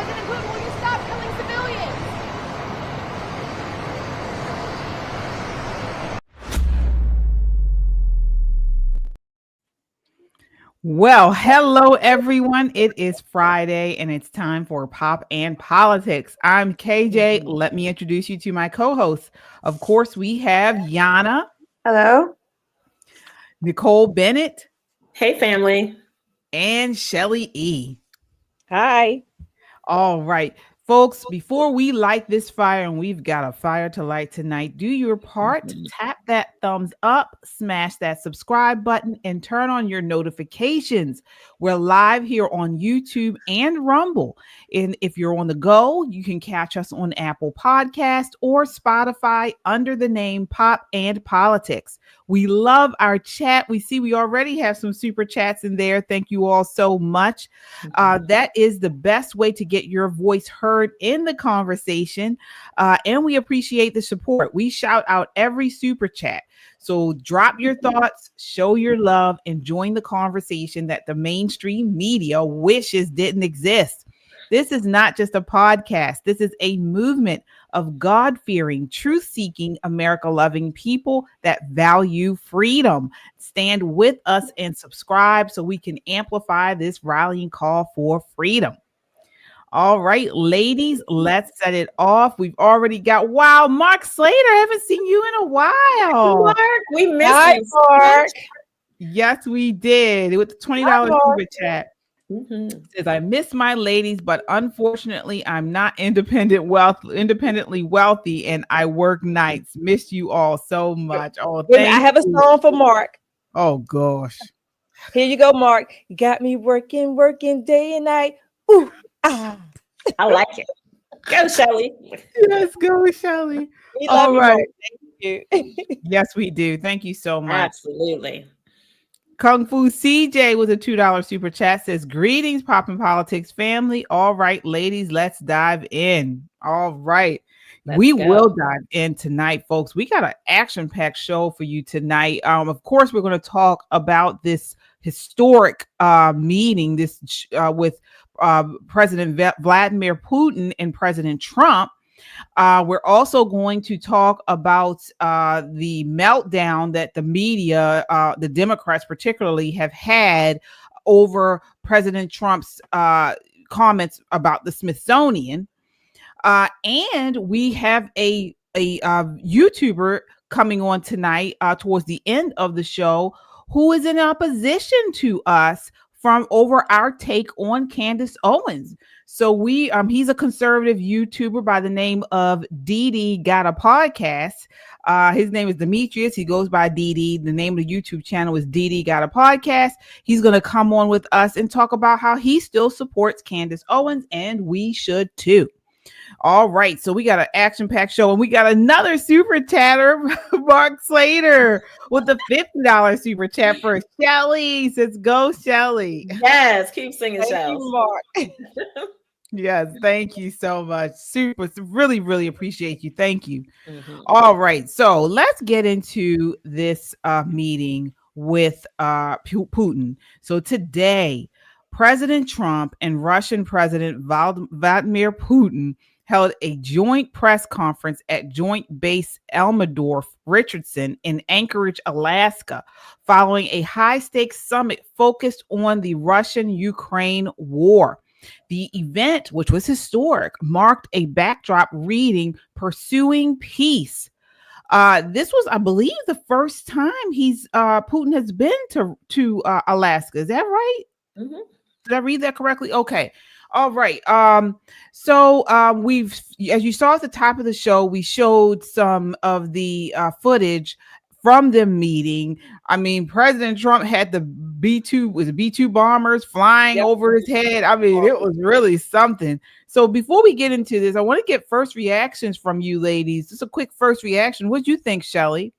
President Putin, will you stop killing civilians? Well, hello everyone. It is Friday and it's time for Pop and Politics. I'm KJ. Let me introduce you to my co-hosts. Of course, we have Yana. Hello. Nicole Bennett. Hey, family. And Shelly E. Hi. All right. Folks, before we light this fire, and we've got a fire to light tonight, do your part. Tap that thumbs up, smash that subscribe button, and turn on your notifications. We're live here on YouTube and Rumble. And if you're on the go, you can catch us on Apple Podcast or Spotify under the name Pop and Politics. We love our chat. We see we already have some super chats in there. Thank you all so much. That is the best way to get your voice heard in the conversation. And we appreciate the support. We shout out every super chat. So drop your thoughts, show your love, and join the conversation that the mainstream media wishes didn't exist. This is not just a podcast. This is a movement of God-fearing, truth-seeking, America-loving people that value freedom. Stand with us and subscribe so we can amplify this rallying call for freedom. All right, ladies, let's set it off. We've already got, wow, Mark Slater, haven't seen you in a while. Mark, we missed you. Mark. Yes, we did. With the $20 super chat. Says, I miss my ladies, but unfortunately, I'm not independently wealthy, and I work nights. Miss you all so much. Oh, I have a song for Mark. Oh, gosh. Here you go, Mark. You got me working day and night. Ooh, ah. I like it. Go, Shelly. Let's go, Shelly. All right. Thank you. Yes, we do. Thank you so much. Absolutely. Kung Fu CJ with a $2 super chat says, greetings, Pop and Politics family. All right, ladies, let's dive in. All right. We will dive in tonight, folks. We got an action-packed show for you tonight. Of course, we're going to talk about this historic meeting with President Vladimir Putin and President Trump. We're also going to talk about the meltdown that the media, the Democrats particularly, have had over President Trump's comments about the Smithsonian. And we have a YouTuber coming on tonight towards the end of the show who is in opposition to us from over our take on Candace Owens. So he's a conservative YouTuber by the name of DD Got a Podcast. His name is Demetrius. He goes by DD. The name of the YouTube channel is DD Got a Podcast. He's going to come on with us and talk about how he still supports Candace Owens, and we should too. All right, so we got an action-packed show, and we got another super chatter, Mark Slater, with the $50 super chat for Shelly. Says, go, Shelly. Yes, keep singing, Shelly. Mark. Yes, thank you so much. Super, really, really appreciate you. Thank you. All right, so let's get into this meeting with Putin. So today, President Trump and Russian President Vladimir Putin held a joint press conference at Joint Base Elmendorf-Richardson in Anchorage, Alaska, following a high-stakes summit focused on the Russian-Ukraine war. The event, which was historic, marked a backdrop reading Pursuing Peace. This was, I believe, the first time Putin has been to Alaska. Is that right? Did I read that correctly? Okay. All right. So as you saw at the top of the show, we showed some of the footage from the meeting. I mean, President Trump had the B-2 bombers flying over his head. I mean, it was really something. So before we get into this, I want to get first reactions from you ladies. Just a quick first reaction. What do you think, Shelly?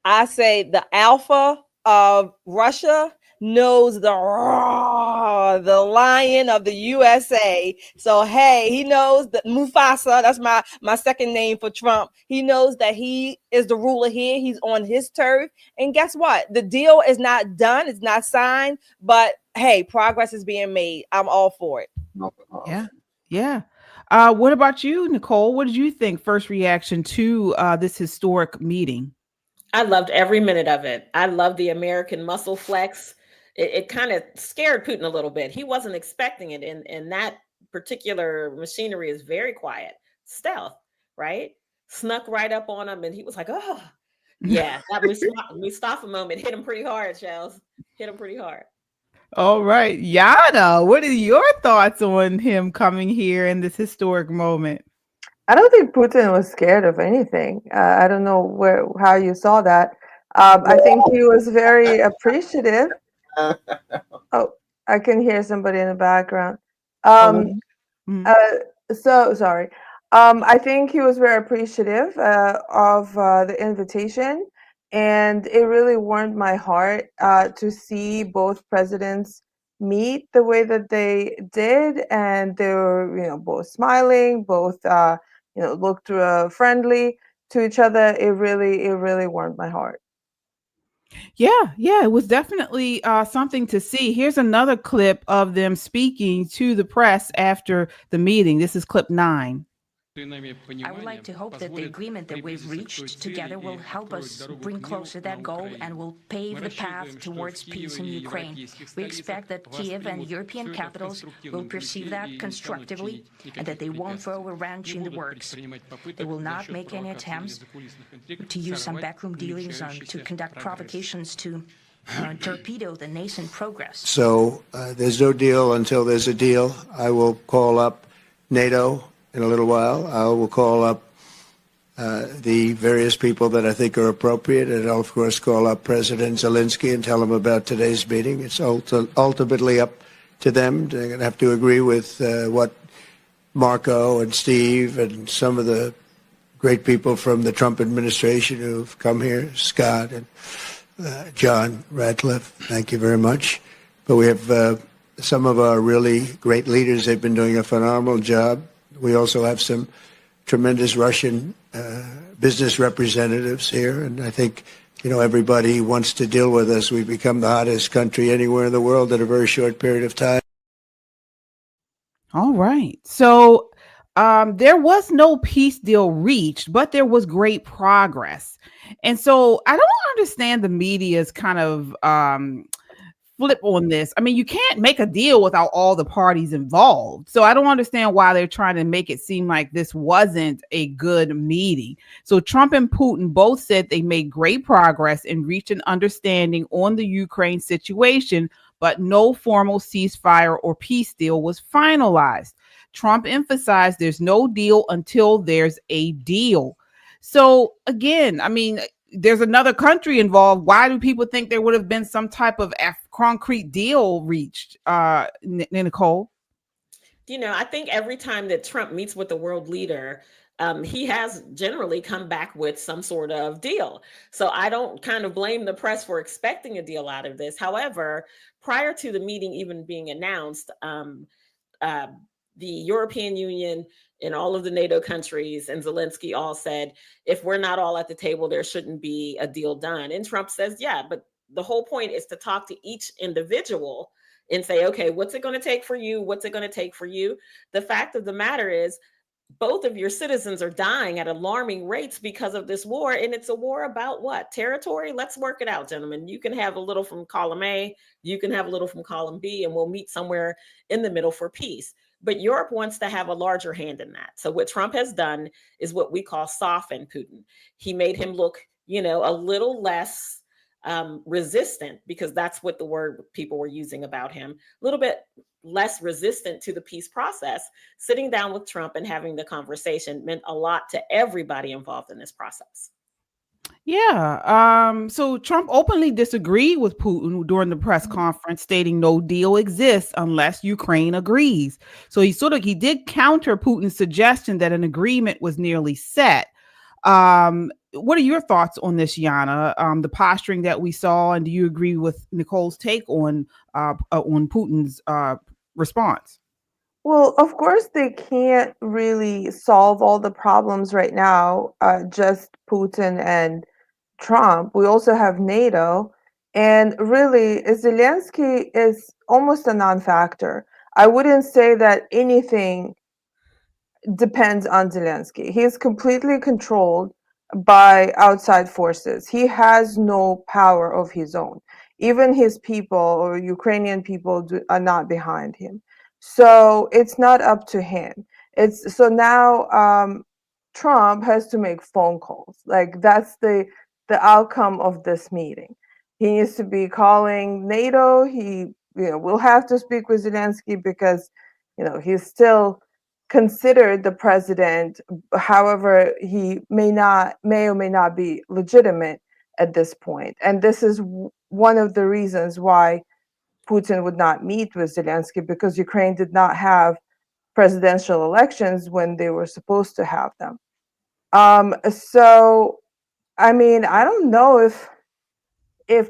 I say the alpha of Russia knows the lion of the USA. So hey, he knows that Mufasa, that's my second name for Trump. He knows that he is the ruler here. He's on his turf. And guess what? The deal is not done. It's not signed, but hey, progress is being made. I'm all for it. Yeah. Yeah. What about you, Nicole? What did you think? First reaction to this historic meeting? I loved every minute of it. I love the American muscle flex. It kind of scared Putin a little bit. He wasn't expecting it. And that particular machinery is very quiet. Stealth, right? Snuck right up on him. And he was like, oh, yeah. That Mustafa moment hit him pretty hard, Shells. Hit him pretty hard. All right. Yana, what are your thoughts on him coming here in this historic moment? I don't think Putin was scared of anything. I don't know how you saw that. I think he was very appreciative. Oh, I can hear somebody in the background. So sorry. I think he was very appreciative of the invitation, and it really warmed my heart to see both presidents meet the way that they did, and they were, both smiling, both looked friendly to each other. It really warmed my heart. Yeah, it was definitely something to see. Here's another clip of them speaking to the press after the meeting. This is clip 9. I would like to hope that the agreement that we've reached together will help us bring closer that goal and will pave the path towards peace in Ukraine. We expect that Kiev and European capitals will perceive that constructively and that they won't throw a wrench in the works. They will not make any attempts to use some backroom dealings to conduct provocations to torpedo the nascent progress. So there's no deal until there's a deal. I will call up NATO in a little while. I will call up the various people that I think are appropriate, and I'll, of course, call up President Zelensky and tell him about today's meeting. It's ultimately up to them. They're going to have to agree with what Marco and Steve and some of the great people from the Trump administration who've come here, Scott and John Radcliffe. Thank you very much. But we have some of our really great leaders. They've been doing a phenomenal job. We also have some tremendous Russian business representatives here, and I think everybody wants to deal with us. We've become the hottest country anywhere in the world in a very short period of time. All right. So there was no peace deal reached, but there was great progress. And so I don't understand the media's kind of flip on this. I mean, you can't make a deal without all the parties involved. So I don't understand why they're trying to make it seem like this wasn't a good meeting. So Trump and Putin both said they made great progress and reached an understanding on the Ukraine situation, but no formal ceasefire or peace deal was finalized. Trump emphasized there's no deal until there's a deal. So again, I mean, there's another country involved. Why do people think there would have been some type of concrete deal reached, Nicole? I think every time that Trump meets with a world leader, he has generally come back with some sort of deal. So I don't kind of blame the press for expecting a deal out of this. However, prior to the meeting even being announced, the European Union and all of the NATO countries and Zelensky all said, if we're not all at the table, there shouldn't be a deal done. And Trump says, yeah, but the whole point is to talk to each individual and say, okay, what's it going to take for you? What's it going to take for you? The fact of the matter is, both of your citizens are dying at alarming rates because of this war. And it's a war about what? Territory? Let's work it out, gentlemen. You can have a little from column A, you can have a little from column B, and we'll meet somewhere in the middle for peace. But Europe wants to have a larger hand in that. So what Trump has done is what we call soften Putin. He made him look, a little less resistant, because that's what the word people were using about him, a little bit less resistant to the peace process. Sitting down with Trump and having the conversation meant a lot to everybody involved in this process. Yeah. So Trump openly disagreed with Putin during the press conference, stating no deal exists unless Ukraine agrees. So he did counter Putin's suggestion that an agreement was nearly set. what are your thoughts on this, Yana? The posturing that we saw, and do you agree with Nicole's take on Putin's response? Well, of course, they can't really solve all the problems right now, just Putin and Trump. We also have NATO. And really, Zelensky is almost a non-factor. I wouldn't say that anything depends on Zelensky. He is completely controlled by outside forces. He has no power of his own. Even his people or Ukrainian people are not behind him. So it's not up to him. So now Trump has to make phone calls. Like that's the outcome of this meeting. He needs to be calling NATO. He will have to speak with Zelensky because he's still considered the president. However, he may or may not be legitimate at this point. And this is one of the reasons why Putin would not meet with Zelensky, because Ukraine did not have presidential elections when they were supposed to have them. So, I mean, I don't know if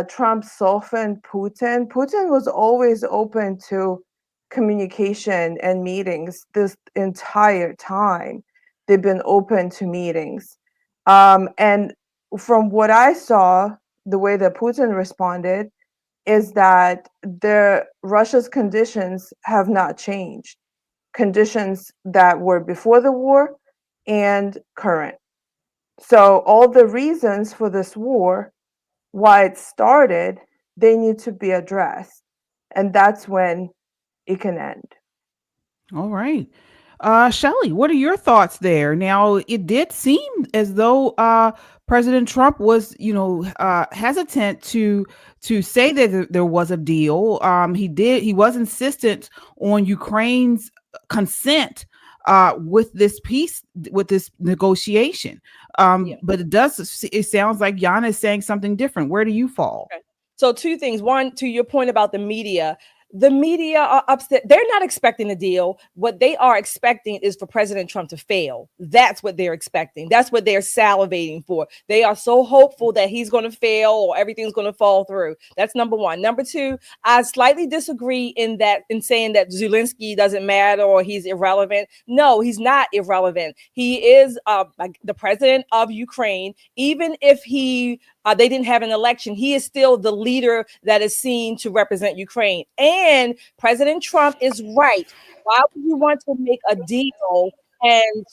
Trump softened Putin. Putin was always open to communication and meetings this entire time. They've been open to meetings. And from what I saw, the way that Putin responded is that Russia's conditions have not changed. Conditions that were before the war and current. So all the reasons for this war, why it started, they need to be addressed. And that's when it can end. All right. Shelley, what are your thoughts there? Now, it did seem as though President Trump was, hesitant to say that there was a deal. He was insistent on Ukraine's consent with this negotiation. But it sounds like Yana is saying something different. Where do you fall? Okay. So two things. One, to your point about the media are upset. They're not expecting a deal. What they are expecting is for President Trump to fail. That's what they're expecting. That's what they're salivating for. They are so hopeful that he's going to fail or everything's going to fall through. That's number one. Number two, I slightly disagree in saying that Zelensky doesn't matter or he's irrelevant. No, he's not irrelevant. He is the president of Ukraine. Even if they didn't have an election, he is still the leader that is seen to represent Ukraine. And President Trump is right. Why would you want to make a deal and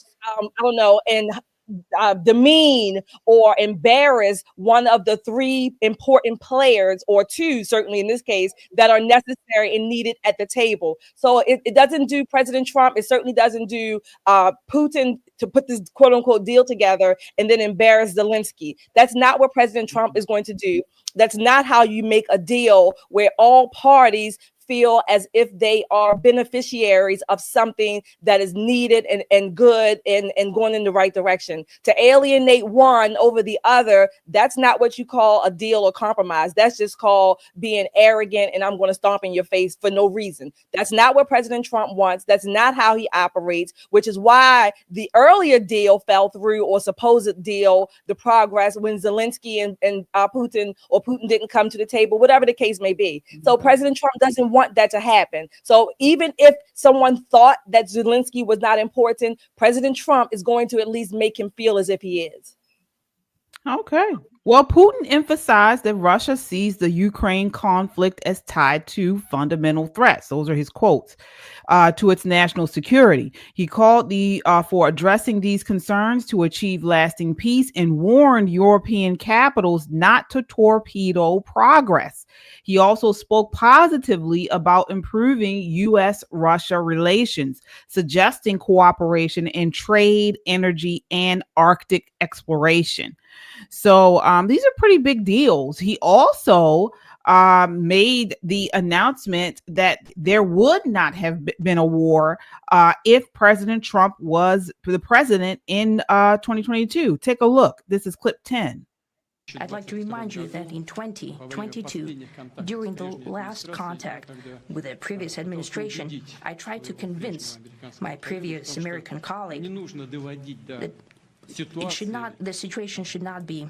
demean or embarrass one of the three important players, or two, certainly in this case, that are necessary and needed at the table? So it doesn't do President Trump. It certainly doesn't do Putin to put this quote unquote deal together and then embarrass Zelensky. That's not what President Trump is going to do. That's not how you make a deal where all parties feel as if they are beneficiaries of something that is needed and good and going in the right direction. To alienate one over the other, that's not what you call a deal or compromise. That's just called being arrogant and I'm going to stomp in your face for no reason. That's not what President Trump wants. That's not how he operates, which is why the earlier deal fell through, or supposed deal, the progress, when Zelensky and Putin didn't come to the table, whatever the case may be. So President Trump doesn't want that to happen. So even if someone thought that Zelensky was not important, President Trump is going to at least make him feel as if he is. Okay. Well, Putin emphasized that Russia sees the Ukraine conflict as tied to fundamental threats. Those are his quotes, to its national security. He called for addressing these concerns to achieve lasting peace and warned European capitals not to torpedo progress. He also spoke positively about improving U.S.-Russia relations, suggesting cooperation in trade, energy, and Arctic exploration. So these are pretty big deals. He also made the announcement that there would not have been a war if President Trump was the president in 2022. Take a look. This is clip 10. I'd like to remind you that in 2022, during the last contact with the previous administration, I tried to convince my previous American colleague that the situation should not be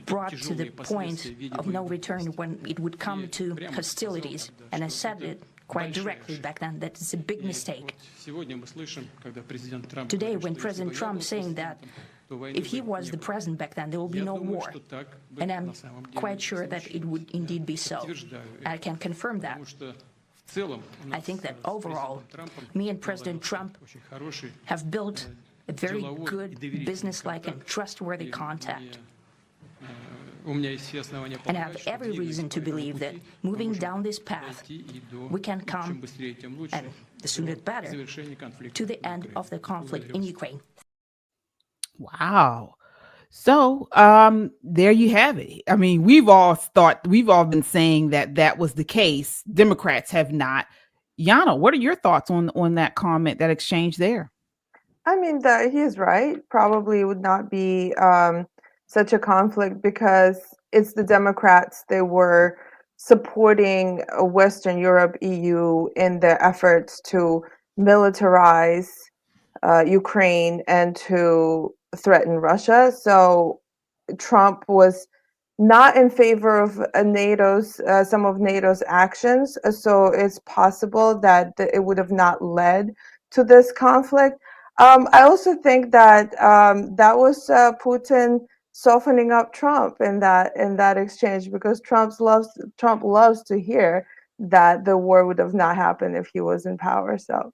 brought to the point of no return when it would come to hostilities. And I said it quite directly back then, that it's a big mistake. Today, when President Trump saying that if he was the president back then, there will be no war. And I'm quite sure that it would indeed be so. I can confirm that. I think that overall, me and President Trump have built a very good, business-like and trustworthy contact. And I have every reason to believe that moving down this path, we can come, and the sooner the better, to the end of the conflict in Ukraine. Wow. So there you have it. I mean, we've all been saying that was the case. Democrats have not. Yana, what are your thoughts on that comment, that exchange there? I mean, that he's right. Probably would not be such a conflict because it's the Democrats. They were supporting Western Europe, EU in their efforts to militarize Ukraine and to threaten Russia. So Trump was not in favor of some of NATO's actions. So it's possible that it would have not led to this conflict. I also think that that was Putin softening up Trump in that exchange, because Trump loves to hear that the war would have not happened if he was in power. So,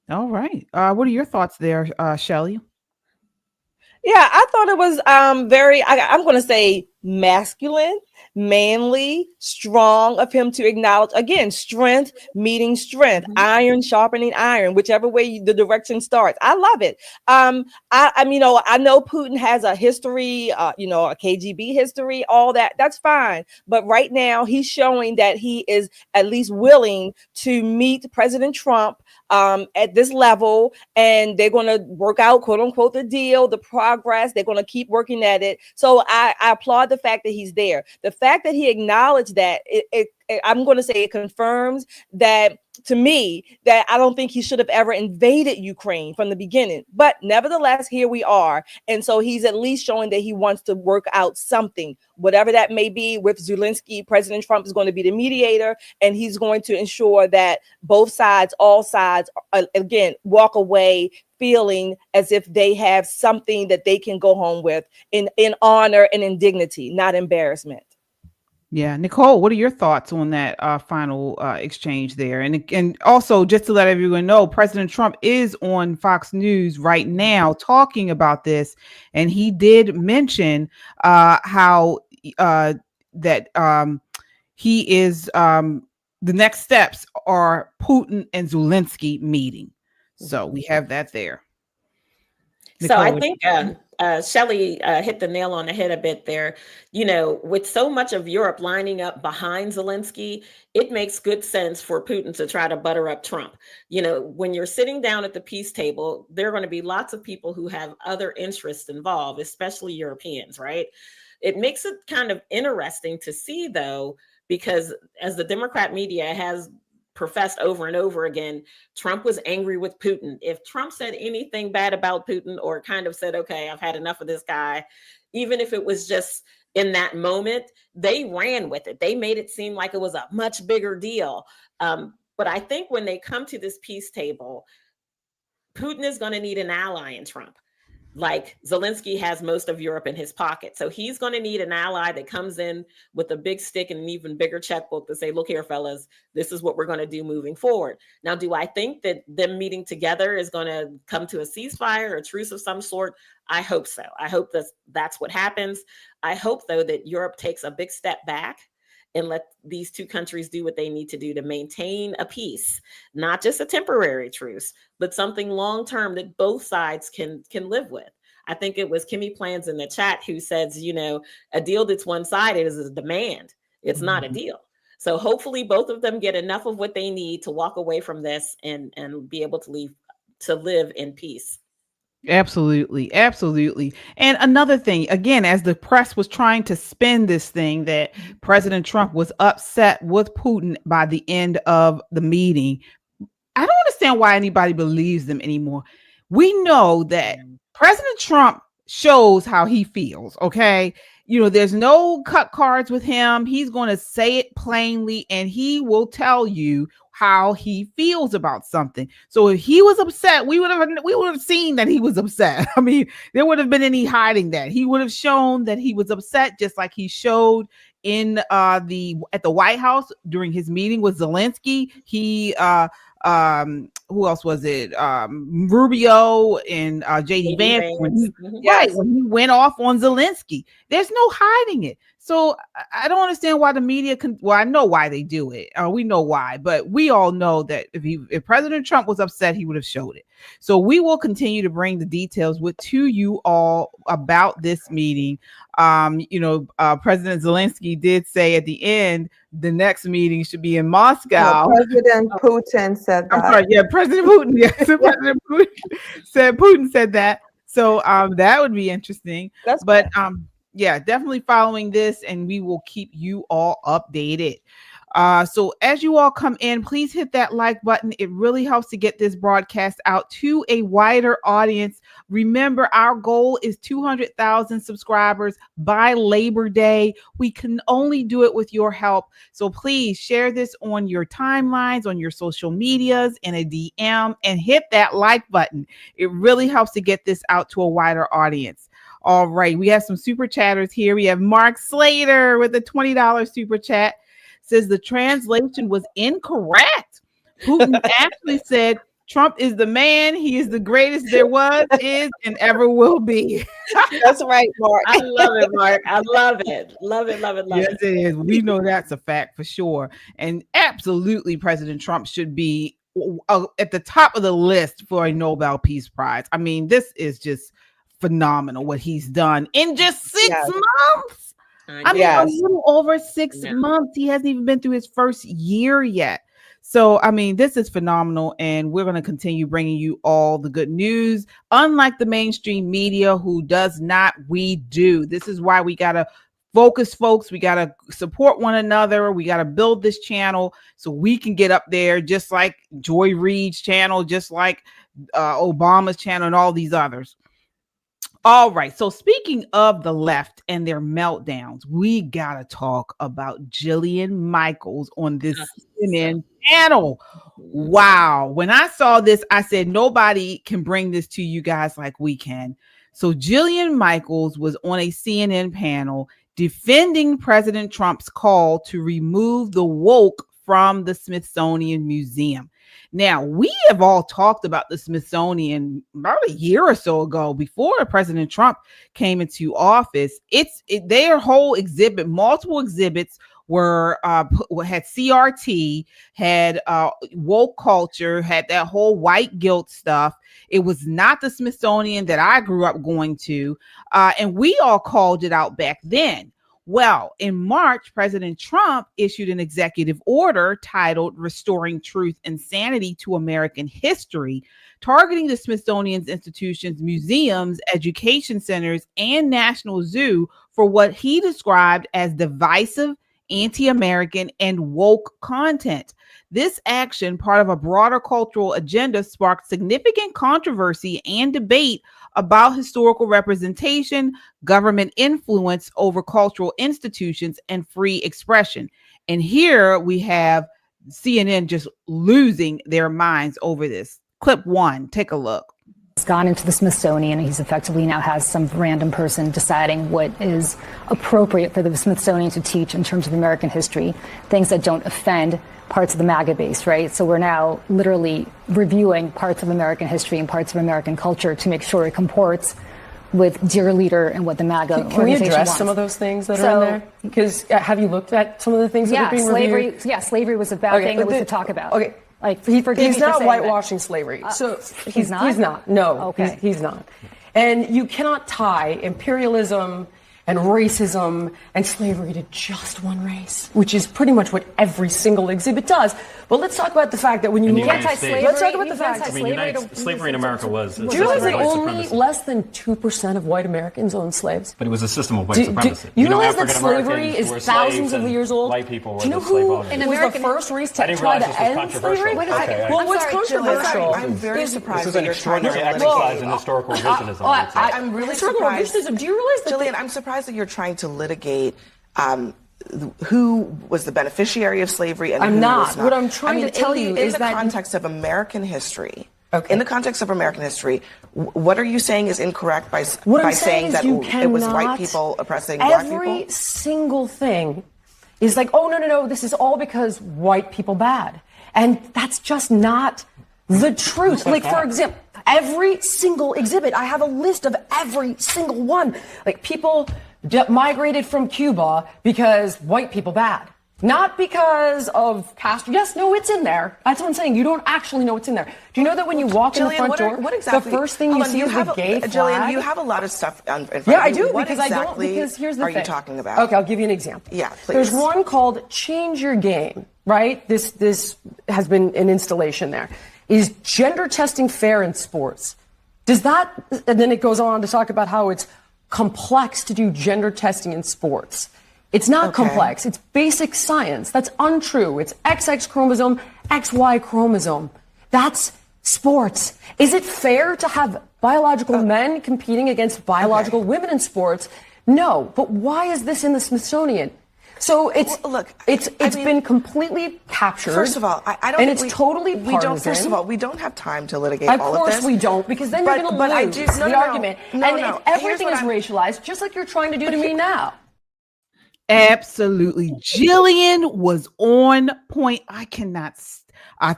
all right, what are your thoughts there, Shelley? Yeah, I thought it was I'm going to say masculine, manly, strong of him to acknowledge, again, strength meeting strength, iron sharpening iron, whichever way the direction starts. I love it. I know Putin has a history, a KGB history, all that. That's fine. But right now he's showing that he is at least willing to meet President Trump at this level, and they're going to work out, quote unquote, the deal, the progress. They're going to keep working at it. So I applaud the fact that he's there. The fact that he acknowledged that, I'm going to say it confirms that, to me, that I don't think he should have ever invaded Ukraine from the beginning. But nevertheless, here we are. And so he's at least showing that he wants to work out something, whatever that may be with Zelensky. President Trump is going to be the mediator, and he's going to ensure that both sides, all sides, again, walk away feeling as if they have something that they can go home with in honor and in dignity, not embarrassment. Yeah, Nicole, what are your thoughts on that final exchange there? And also, just to let everyone know, President Trump is on Fox News right now talking about this, and he did mention how that he is the next steps are Putin and Zelensky meeting. So we have that there. Nicole, so I think Shelley hit the nail on the head a bit there. With so much of Europe lining up behind Zelensky, it makes good sense for Putin to try to butter up Trump. When you're sitting down at the peace table, there are going to be lots of people who have other interests involved, especially Europeans, right? It makes it kind of interesting to see, though, because as the Democrat media has professed over and over again, Trump was angry with Putin. If Trump said anything bad about Putin or kind of said, okay, I've had enough of this guy, even if it was just in that moment, they ran with it. They made it seem like it was a much bigger deal. But I think when they come to this peace table, Putin is going to need an ally in Trump. Like Zelensky has most of Europe in his pocket. So he's going to need an ally that comes in with a big stick and an even bigger checkbook to say, look here, fellas, this is what we're going to do moving forward. Now, do I think that them meeting together is going to come to a ceasefire or a truce of some sort? I hope so. I hope that's what happens. I hope, though, that Europe takes a big step back and let these two countries do what they need to do to maintain a peace, not just a temporary truce, but something long-term that both sides can live with. I think it was Kimmy Plans in the chat who says, a deal that's one-sided is a demand. It's not a deal. So hopefully both of them get enough of what they need to walk away from this and be able to live in peace. Absolutely. Absolutely. And another thing, again, as the press was trying to spin this thing that President Trump was upset with Putin by the end of the meeting, I don't understand why anybody believes them anymore. We know that President Trump shows how he feels. Okay. There's no cut cards with him. He's going to say it plainly, and he will tell you how he feels about something. So if he was upset, we would have seen that he was upset. I mean, there would have been any hiding that. He would have shown that he was upset, just like he showed in at the White House during his meeting with Zelensky. He who else was it? Rubio and JD Vance. When he went off on Zelensky. There's no hiding it. So I don't understand why the media I know why they do it. We know why, but we all know that if President Trump was upset, he would have showed it. So we will continue to bring the details to you all about this meeting. President Zelensky did say at the end, the next meeting should be in Moscow. No, President Putin said that. I'm sorry, President Putin. Yes, President Putin said that. So that would be interesting. Definitely following this, and we will keep you all updated. So as you all come in, please hit that like button. It really helps to get this broadcast out to a wider audience. Remember, our goal is 200,000 subscribers by Labor Day. We can only do it with your help. So please share this on your timelines, on your social medias, in a DM, and hit that like button. It really helps to get this out to a wider audience. All right, we have some super chatters here. We have Mark Slater with a $20 super chat. Says the translation was incorrect. Putin actually said Trump is the man. He is the greatest there was, is, and ever will be. That's right, Mark. I love it, Mark. I love it. Love it, love it, love it. Yes, it is. We know that's a fact for sure. And absolutely, President Trump should be at the top of the list for a Nobel Peace Prize. I mean, this is just phenomenal what he's done in just 6 months. I mean, a little over 6 months. He hasn't even been through his first year yet. So, I mean, this is phenomenal, and we're going to continue bringing you all the good news. Unlike the mainstream media, who does not, we do. This is why we got to focus, folks. We got to support one another. We got to build this channel so we can get up there, just like Joy Reid's channel, just like Obama's channel, and all these others. All right. So speaking of the left and their meltdowns, we got to talk about Jillian Michaels on this CNN panel. Wow. When I saw this, I said, nobody can bring this to you guys like we can. So Jillian Michaels was on a CNN panel defending President Trump's call to remove the woke from the Smithsonian Museum. Now, we have all talked about the Smithsonian about a year or so ago, before President Trump came into office. Their whole exhibit, multiple exhibits were had CRT, had woke culture, had that whole white guilt stuff. It was not the Smithsonian that I grew up going to, and we all called it out back then. Well, in March, President Trump issued an executive order titled Restoring Truth and Sanity to American History, targeting the Smithsonian's institutions, museums, education centers, and National Zoo for what he described as divisive, anti-American, and woke content. This action, part of a broader cultural agenda, sparked significant controversy and debate about historical representation, government influence over cultural institutions, and free expression. And here we have CNN just losing their minds over this. Clip 1, take a look. He's gone into the Smithsonian. He's effectively now has some random person deciding what is appropriate for the Smithsonian to teach in terms of American history, things that don't offend parts of the MAGA base, right? So we're now literally reviewing parts of American history and parts of American culture to make sure it comports with dear leader and what the MAGA organization wants. Can we address wants. some of those things that are in there? Because have you looked at some of the things that are being reviewed? Yeah, slavery was a bad thing that we could talk about. Okay. Like, he's not whitewashing slavery. So he's not? He's not. No, okay. he's not. And you cannot tie imperialism and racism and slavery to just one race, which is pretty much what every single exhibit does. But let's talk about the fact that when you look let's talk about the fact slavery in America was. Do you realize that only less than 2% of white Americans owned slaves? But it was a system of white supremacy. You realize that slavery is thousands of years old? White people were. Do you know who was the first race to try to end slavery? Well, what's controversial? I'm very surprised. This is an extraordinary exercise in historical revisionism. I'm really surprised. Do you realize that, Jillian? I'm surprised that you're trying to litigate who was the beneficiary of slavery and who was not. What I'm trying to tell you is that in the context of American history. Okay. In the context of American history, what are you saying is incorrect by saying that it was white people oppressing black people? Every single thing is like, oh, no, this is all because white people bad. And that's just not the truth. Like, for example, every single exhibit, I have a list of every single one. Like, people migrated from Cuba because white people bad. Not because of Castro. Yes, no, it's in there. That's what I'm saying. You don't actually know what's in there. Do you know that when you walk in the front door, the first thing you see is the gay flag? Jillian, you have a lot of stuff in front of you. Yeah, I do, what because exactly I don't, because here's the are thing. you talking about? Okay, I'll give you an example. Yeah, please. There's one called Change Your Game, right? This has been an installation there. Is gender testing fair in sports? Does that, and then it goes on to talk about how it's complex to do gender testing in sports. It's not complex. It's basic science. That's untrue. It's XX chromosome, XY chromosome. That's sports. Is it fair to have biological men competing against biological women in sports? No. But why is this in the Smithsonian? So it's been completely captured. First of all, I don't. And it's totally partisan. First of all, we don't have time to litigate all of this. Of course we don't, because then you're going to lose the argument. And everything is racialized, just like you're trying to do to me now. Absolutely. Jillian was on point. I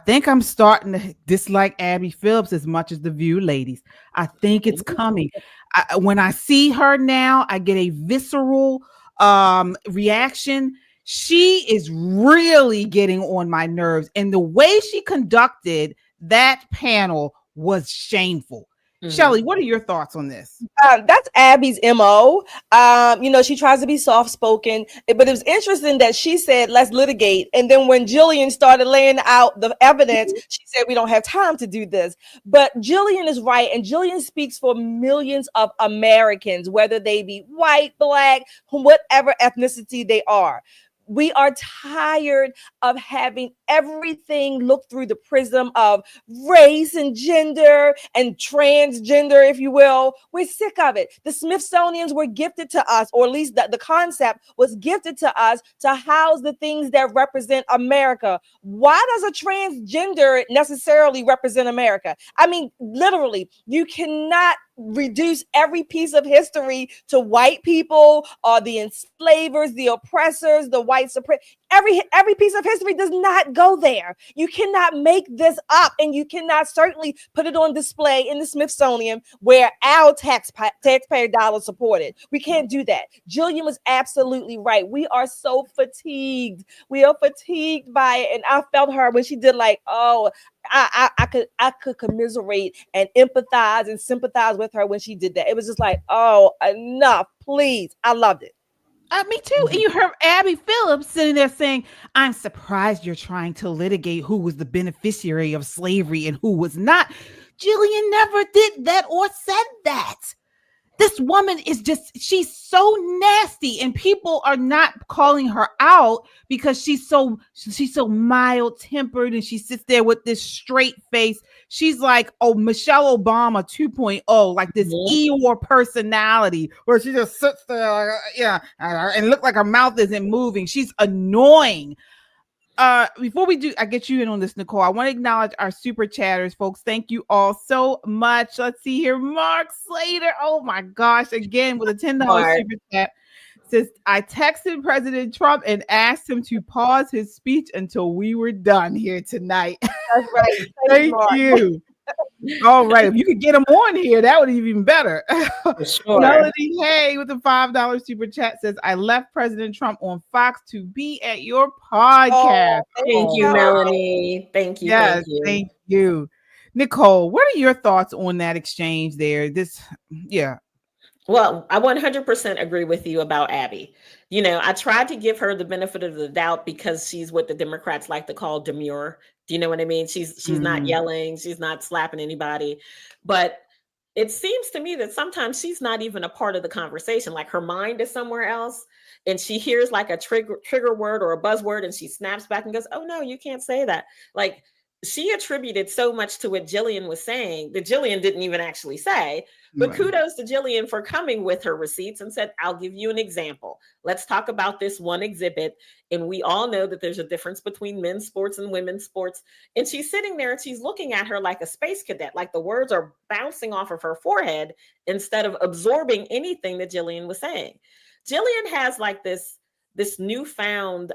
think I'm starting to dislike Abby Phillips as much as The View ladies. I think it's coming. When I see her now, I get a visceral reaction. She is really getting on my nerves, and the way she conducted that panel was shameful. Shelley, what are your thoughts on this? That's Abby's MO. She tries to be soft-spoken, but it was interesting that she said, let's litigate. And then when Jillian started laying out the evidence, she said, we don't have time to do this. But Jillian is right. And Jillian speaks for millions of Americans, whether they be white, black, whatever ethnicity they are. We are tired of having everything look through the prism of race and gender and transgender, if you will. We're sick of it. The Smithsonians were gifted to us, or at least the concept was gifted to us to house the things that represent America. Why does a transgender necessarily represent America? I mean, literally, you cannot reduce every piece of history to white people or the enslavers, the oppressors, the white supremacists. Every piece of history does not go there. You cannot make this up, and you cannot certainly put it on display in the Smithsonian where our taxpayer dollars support it. We can't do that. Jillian was absolutely right. We are so fatigued. We are fatigued by it, and I felt her when she did I could commiserate and empathize and sympathize with her when she did that. It was just like, oh, enough, please. I loved it. Me too. And you heard Abby Phillips sitting there saying, I'm surprised you're trying to litigate who was the beneficiary of slavery and who was not. Jillian never did that or said that. This woman is she's so nasty, and people are not calling her out because she's so mild tempered, and she sits there with this straight face. She's like, Michelle Obama 2.0, like this Eeyore personality where she just sits there, and look like her mouth isn't moving. She's annoying. Before I get you in on this, Nicole, I want to acknowledge our super chatters, folks. Thank you all so much. Let's see here. Mark Slater. Oh my gosh. Again, with a $10 super chat. Says, I texted President Trump and asked him to pause his speech until we were done here tonight. That's right. Thank you. All right. If you could get him on here, that would be even better. Sure. Melody Hay with a $5 super chat says, I left President Trump on Fox to be at your podcast. Thank you, Melanie. Thank you. Yes, thank you. Nicole, what are your thoughts on that exchange there? Well, I 100% agree with you about Abby. You know, I tried to give her the benefit of the doubt because she's what the Democrats like to call demure. Do you know what I mean? She's not yelling, she's not slapping anybody, but it seems to me that sometimes she's not even a part of the conversation. Like her mind is somewhere else, and she hears like a trigger word or a buzzword, and she snaps back and goes, "Oh no, you can't say that." Like she attributed so much to what Jillian was saying that Jillian didn't even actually say. But kudos to Jillian for coming with her receipts and said, "I'll give you an example. Let's talk about this one exhibit." And we all know that there's a difference between men's sports and women's sports. And she's sitting there and she's looking at her like a space cadet, like the words are bouncing off of her forehead instead of absorbing anything that Jillian was saying. Jillian has like this newfound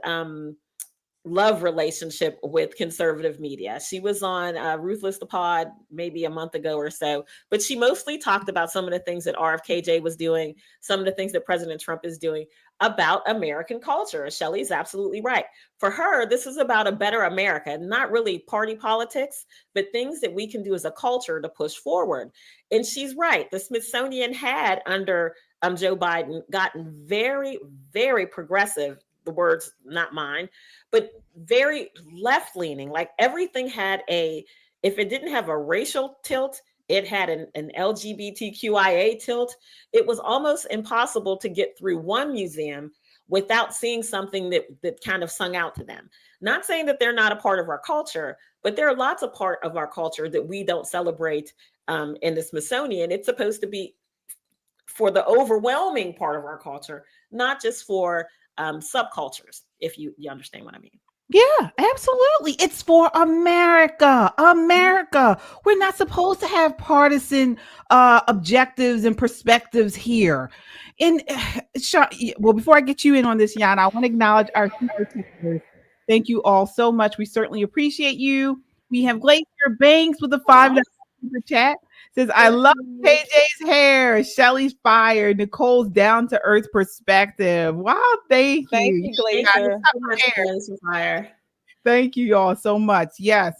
love relationship with conservative media. She was on Ruthless the Pod maybe a month ago or so, but she mostly talked about some of the things that RFKJ was doing, some of the things that President Trump is doing about American culture. Shelley's absolutely right. For her, this is about a better America, not really party politics, but things that we can do as a culture to push forward. And she's right. The Smithsonian had under Joe Biden gotten very, very progressive. The words not mine, but very left-leaning. Like everything had if it didn't have a racial tilt, it had an LGBTQIA tilt. It was almost impossible to get through one museum without seeing something that kind of sung out to them. Not saying that they're not a part of our culture, but there are lots of part of our culture that we don't celebrate in the Smithsonian. It's supposed to be for the overwhelming part of our culture, not just for subcultures, if you understand what I mean. Yeah, absolutely. It's for America. America. We're not supposed to have partisan objectives and perspectives here. And well, before I get you in on this, Yana, I want to acknowledge our super texters. Thank you all so much. We certainly appreciate you. We have Glacier Banks with a $5 super chat. Says, "I love KJ's hair. Shelly's fire. Nicole's down to earth perspective." Wow, thank you. Glacier. Thank you all so much. Yes.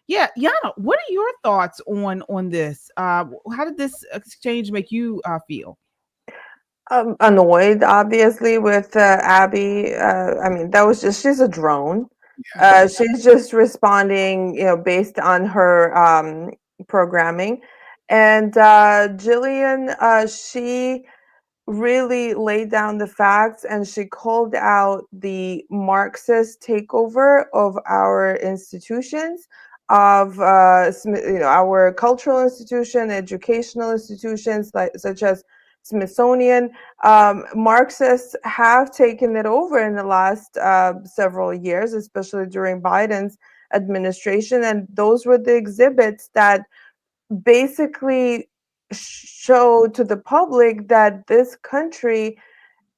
Yeah, Yana, what are your thoughts on this? How did this exchange make you feel? Annoyed, obviously, with Abby. I mean, that was just, she's a drone. She's just responding, based on her programming. And Jillian, she really laid down the facts, and she called out the Marxist takeover of our institutions, of our cultural institution, educational institutions such as Smithsonian. Marxists have taken it over in the last several years, especially during Biden's administration, and those were the exhibits that basically show to the public that this country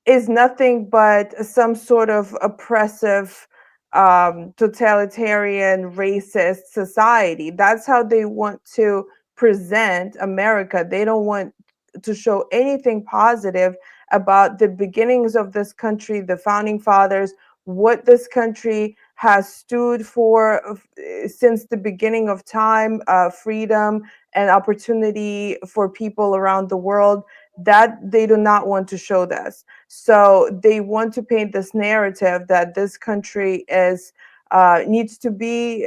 is nothing but some sort of oppressive, totalitarian, racist society. That's how they want to present America. They don't want to show anything positive about the beginnings of this country, the founding fathers, what this country has stood for since the beginning of time, freedom and opportunity for people around the world. That they do not want to show this. So they want to paint this narrative that this country is needs to be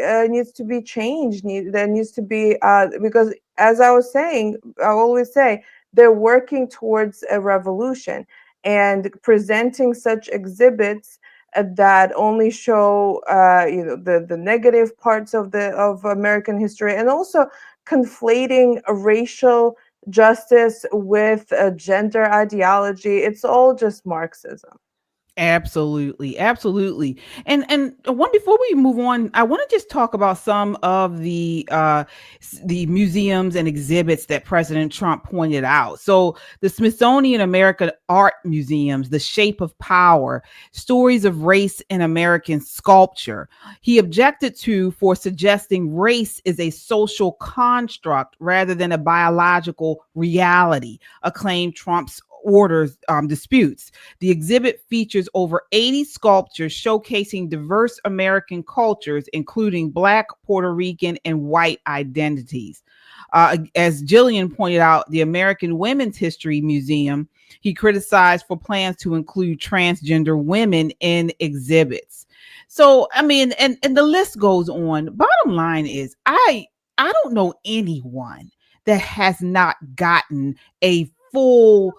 changed. There needs to be because, as I was saying, I always say they're working towards a revolution, and presenting such exhibits that only show the negative parts of American history, and also conflating racial justice with a gender ideology. It's all just Marxism. Absolutely. And one, before we move on, I want to just talk about some of the museums and exhibits that President Trump pointed out. So the Smithsonian American Art Museums, The Shape of Power, Stories of Race in American Sculpture, he objected to for suggesting race is a social construct rather than a biological reality, a claim Trump's orders disputes. The exhibit features over 80 sculptures showcasing diverse American cultures, including Black, Puerto Rican, and white identities. As Jillian pointed out, the American Women's History Museum, he criticized for plans to include transgender women in exhibits. So, I mean, and the list goes on. Bottom line is, I don't know anyone that has not gotten a full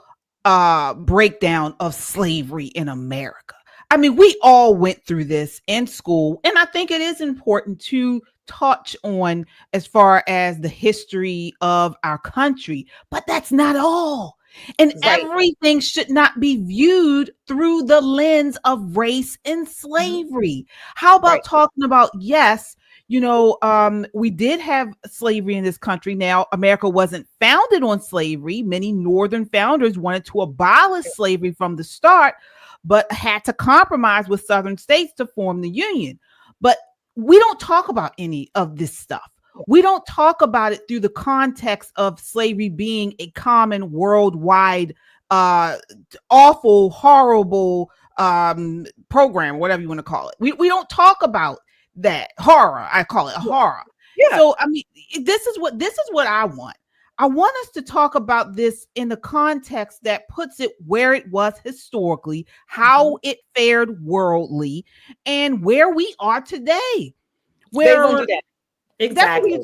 breakdown of slavery in America. I mean, we all went through this in school, and I think it is important to touch on as far as the history of our country, but that's not all. And everything should not be viewed through the lens of race and slavery. How about talking about, yes, you know, we did have slavery in this country. Now, America wasn't founded on slavery. Many Northern founders wanted to abolish slavery from the start, but had to compromise with Southern states to form the Union. But we don't talk about any of this stuff. We don't talk about it through the context of slavery being a common worldwide, awful, horrible program, whatever you want to call it. We don't talk about that horror. I call it horror. Yeah. So I mean, this is what I want. I want us to talk about this in the context that puts it where it was historically, how it fared worldly, and where we are today. Where they won't do that. Exactly.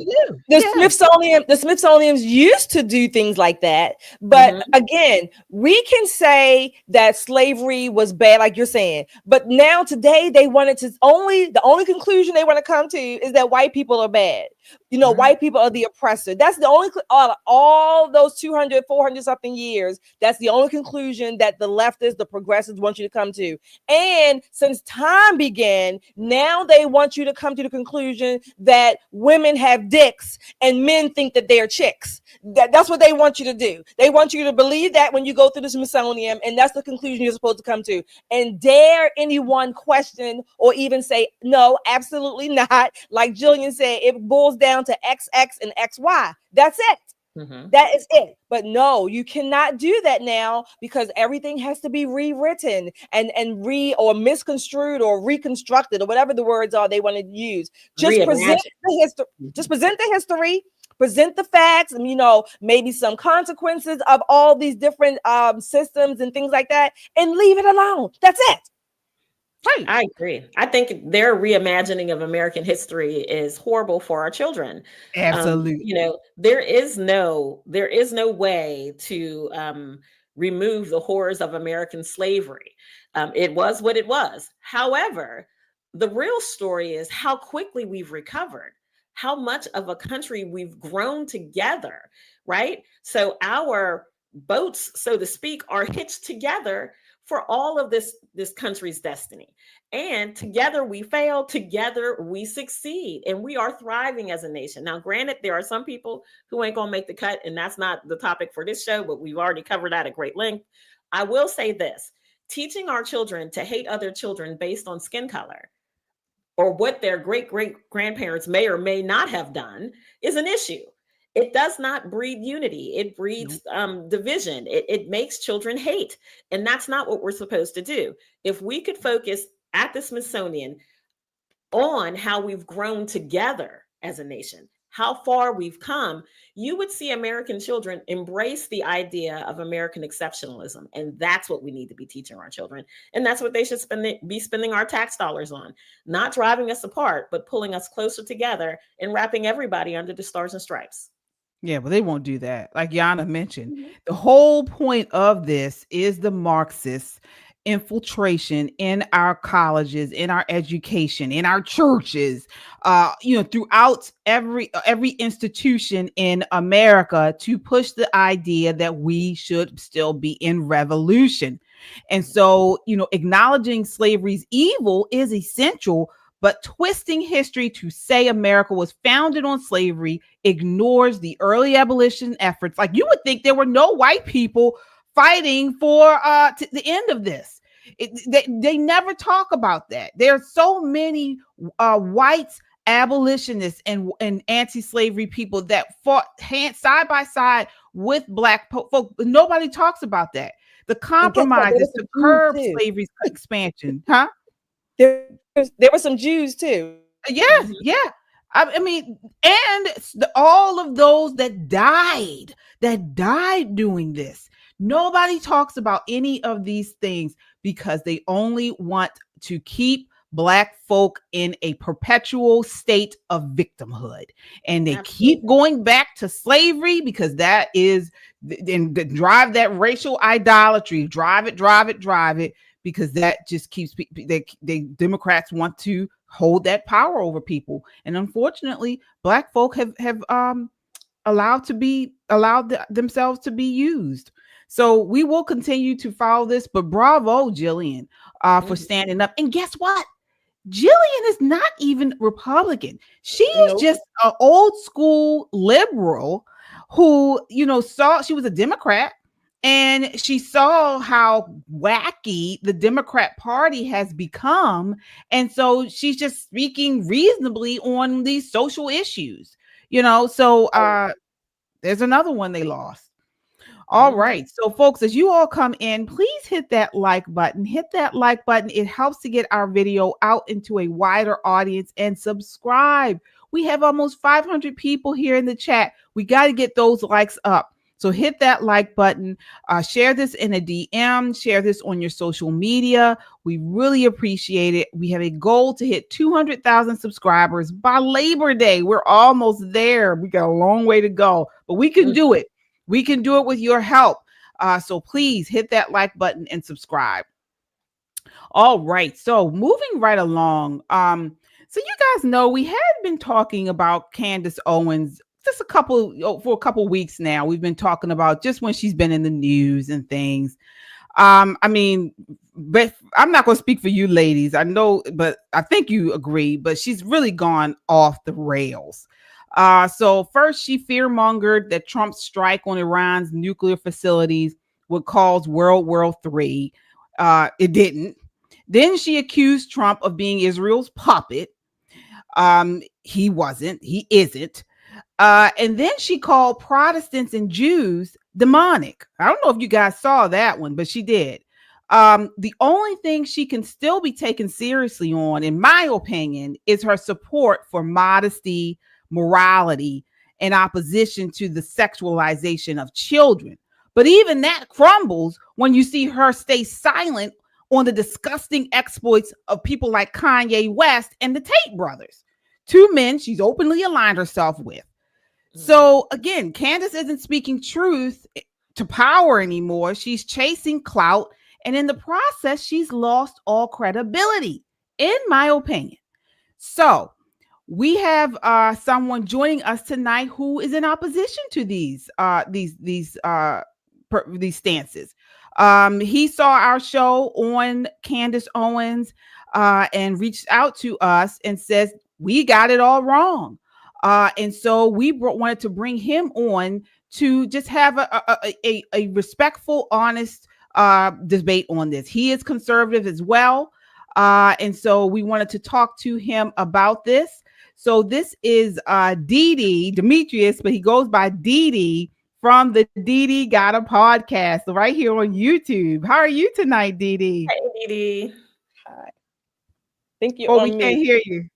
The Smithsonian used to do things like that. But again, we can say that slavery was bad, like you're saying. But now today they wanted to the only conclusion they want to come to is that white people are bad. You know, white people are the oppressor. That's the only, all those 200, 400 something years, that's the only conclusion that the leftists, the progressives want you to come to. And since time began, now they want you to come to the conclusion that women have dicks and men think that they're chicks. That's what they want you to do. They want you to believe that when you go through the Smithsonian, and that's the conclusion you're supposed to come to. And dare anyone question or even say, no, absolutely not. Like Jillian said, it boils down to XX and XY. That's it. That is it. But no, you cannot do that now because everything has to be rewritten and or misconstrued or reconstructed or whatever the words are they want to use. Just present the history. Just present the history. Present the facts, and you know, maybe some consequences of all these different systems and things like that, and leave it alone. That's it. Right. I agree. I think their reimagining of American history is horrible for our children. Absolutely. You know, there is no way to remove the horrors of American slavery. It was what it was. However, the real story is how quickly we've recovered, how much of a country we've grown together, right? So our boats, so to speak, are hitched together for all of this country's destiny. And together we fail, together we succeed, and we are thriving as a nation. Now, granted, there are some people who ain't gonna make the cut, and that's not the topic for this show, but we've already covered that at great length. I will say this, teaching our children to hate other children based on skin color or what their great-great-grandparents may or may not have done is an issue. It does not breed unity. It breeds division. It makes children hate. And that's not what we're supposed to do. If we could focus at the Smithsonian on how we've grown together as a nation, how far we've come, you would see American children embrace the idea of American exceptionalism. And that's what we need to be teaching our children. And that's what they should be spending our tax dollars on, not driving us apart, but pulling us closer together and wrapping everybody under the stars and stripes. Yeah, but they won't do that. Like Yana mentioned, the whole point of this is the Marxist infiltration in our colleges, in our education, in our churches, throughout every institution in America to push the idea that we should still be in revolution. And so, acknowledging slavery's evil is essential, but twisting history to say America was founded on slavery ignores the early abolition efforts. Like, you would think there were no white people fighting for the end of this. They never talk about that. There are so many white abolitionists and anti-slavery people that fought side by side with black folk. Nobody talks about that The compromises to curb slavery's expansion, huh? There were some Jews too. Yes, yeah. I mean, and all of those that died doing this. Nobody talks about any of these things because they only want to keep Black folk in a perpetual state of victimhood. And they keep going back to slavery because that is, and drive that racial idolatry, drive it, because that just keeps, they Democrats want to hold that power over people. And unfortunately, Black folk have allowed themselves to be used. So we will continue to follow this, but bravo, Jillian, for standing up. And guess what? Jillian is not even Republican. She is just an old school liberal who, saw she was a Democrat and she saw how wacky the Democrat Party has become. And so she's just speaking reasonably on these social issues, so there's another one they lost. All right. So folks, as you all come in, please hit that like button. Hit that like button. It helps to get our video out into a wider audience, and subscribe. We have almost 500 people here in the chat. We got to get those likes up. So hit that like button, share this in a DM, share this on your social media. We really appreciate it. We have a goal to hit 200,000 subscribers by Labor Day. We're almost there. We got a long way to go, but we can do it. We can do it with your help. So please hit that like button and subscribe. All right. So moving right along. So you guys know we had been talking about Candace Owens just for a couple weeks now. We've been talking about just when she's been in the news and things. I mean, but I'm not going to speak for you ladies. I know, but I think you agree, but she's really gone off the rails. So first she fearmongered that Trump's strike on Iran's nuclear facilities would cause World War III. It didn't. Then she accused Trump of being Israel's puppet. He wasn't. He isn't. And then she called Protestants and Jews demonic. I don't know if you guys saw that one, but she did. The only thing she can still be taken seriously on, in my opinion, is her support for modesty, morality, and opposition to the sexualization of children. But even that crumbles when you see her stay silent on the disgusting exploits of people like Kanye West and the Tate brothers, two men she's openly aligned herself with. So again, Candace isn't speaking truth to power anymore. She's chasing clout, and in the process, she's lost all credibility, in my opinion. So we have someone joining us tonight who is in opposition to these stances. He saw our show on Candace Owens and reached out to us and says, we got it all wrong. And so we wanted to bring him on to just have a respectful, honest debate on this. He is conservative as well. And so we wanted to talk to him about this. So this is Didi Demetrius, but he goes by Didi from the Didi Got a Podcast right here on YouTube. How are you tonight, Didi? Hey, Didi. Hi. Think you? Oh, we can't hear you.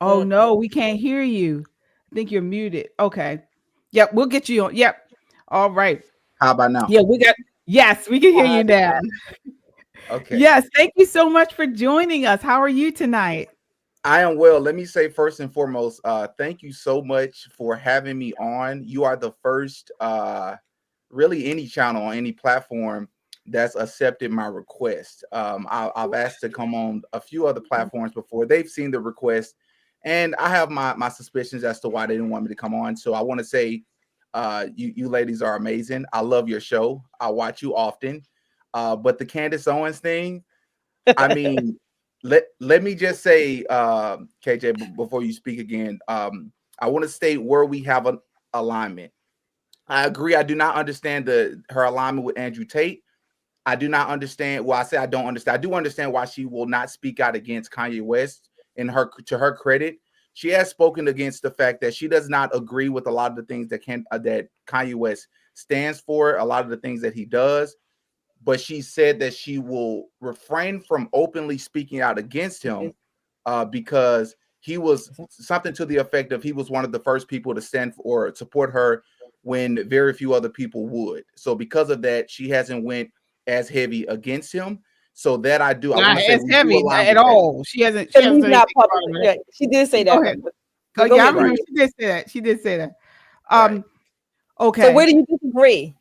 Oh no, we can't hear you. I think you're muted. Okay. Yep, we'll get you on. Yep. All right. How about now? Yeah, yes, we can hear you now. Okay. Yes, thank you so much for joining us. How are you tonight? I am well. Let me say first and foremost, thank you so much for having me on. You are the first, really any channel on any platform that's accepted my request. I've asked to come on a few other platforms before. They've seen the request, and I have my suspicions as to why they didn't want me to come on. So I want to say, you ladies are amazing. I love your show. I watch you often. But the Candace Owens thing, I mean, let me just say, KJ, before you speak again, I want to state where we have an alignment. I agree. I do not understand her alignment with Andrew Tate. I do not understand. Well, I say I don't understand. I do understand why she will not speak out against Kanye West. To her credit, she has spoken against the fact that she does not agree with a lot of the things that Kanye West stands for, a lot of the things that he does. But she said that she will refrain from openly speaking out against him because he was something to the effect of he was one of the first people to stand for or support her when very few other people would. So because of that, she hasn't went as heavy against him. So that I do. Not I as heavy at all. She hasn't. She hasn't not public. Yeah, she did say that. Oh yeah, I remember she did say that. She did say that. Okay. So where do you disagree?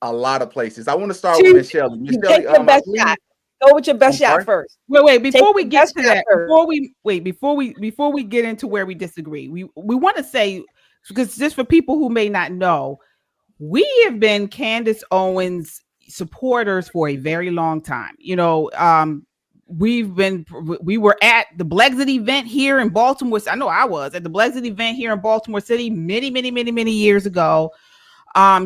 A lot of places. I want to start with Miss Shelley. Miss Shelley, your best shot. Go with your best shot first. Wait, before we get to that, before we get into where we disagree, we want to say, because just for people who may not know, we have been Candace Owens supporters for a very long time. You know, we were at the Brexit event here in Baltimore. I know I was at the Brexit event here in Baltimore City many years ago.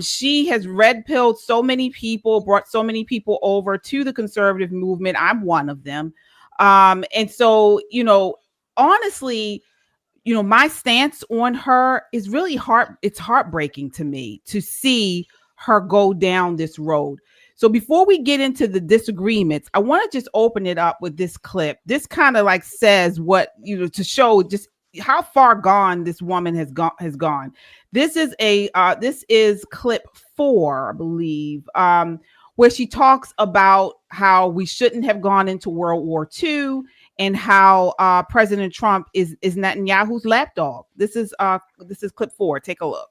She has red pilled so many people, brought so many people over to the conservative movement. I'm one of them. And so, you know, honestly, you know, my stance on her is really it's heartbreaking to me to see her go down this road. So before we get into the disagreements, I want to just open it up with this clip. This kind of like says what, you know, to show just how far gone this woman has gone. This is clip 4, I believe, where she talks about how we shouldn't have gone into World War II and how President Trump is Netanyahu's lapdog. This is clip 4. Take a look.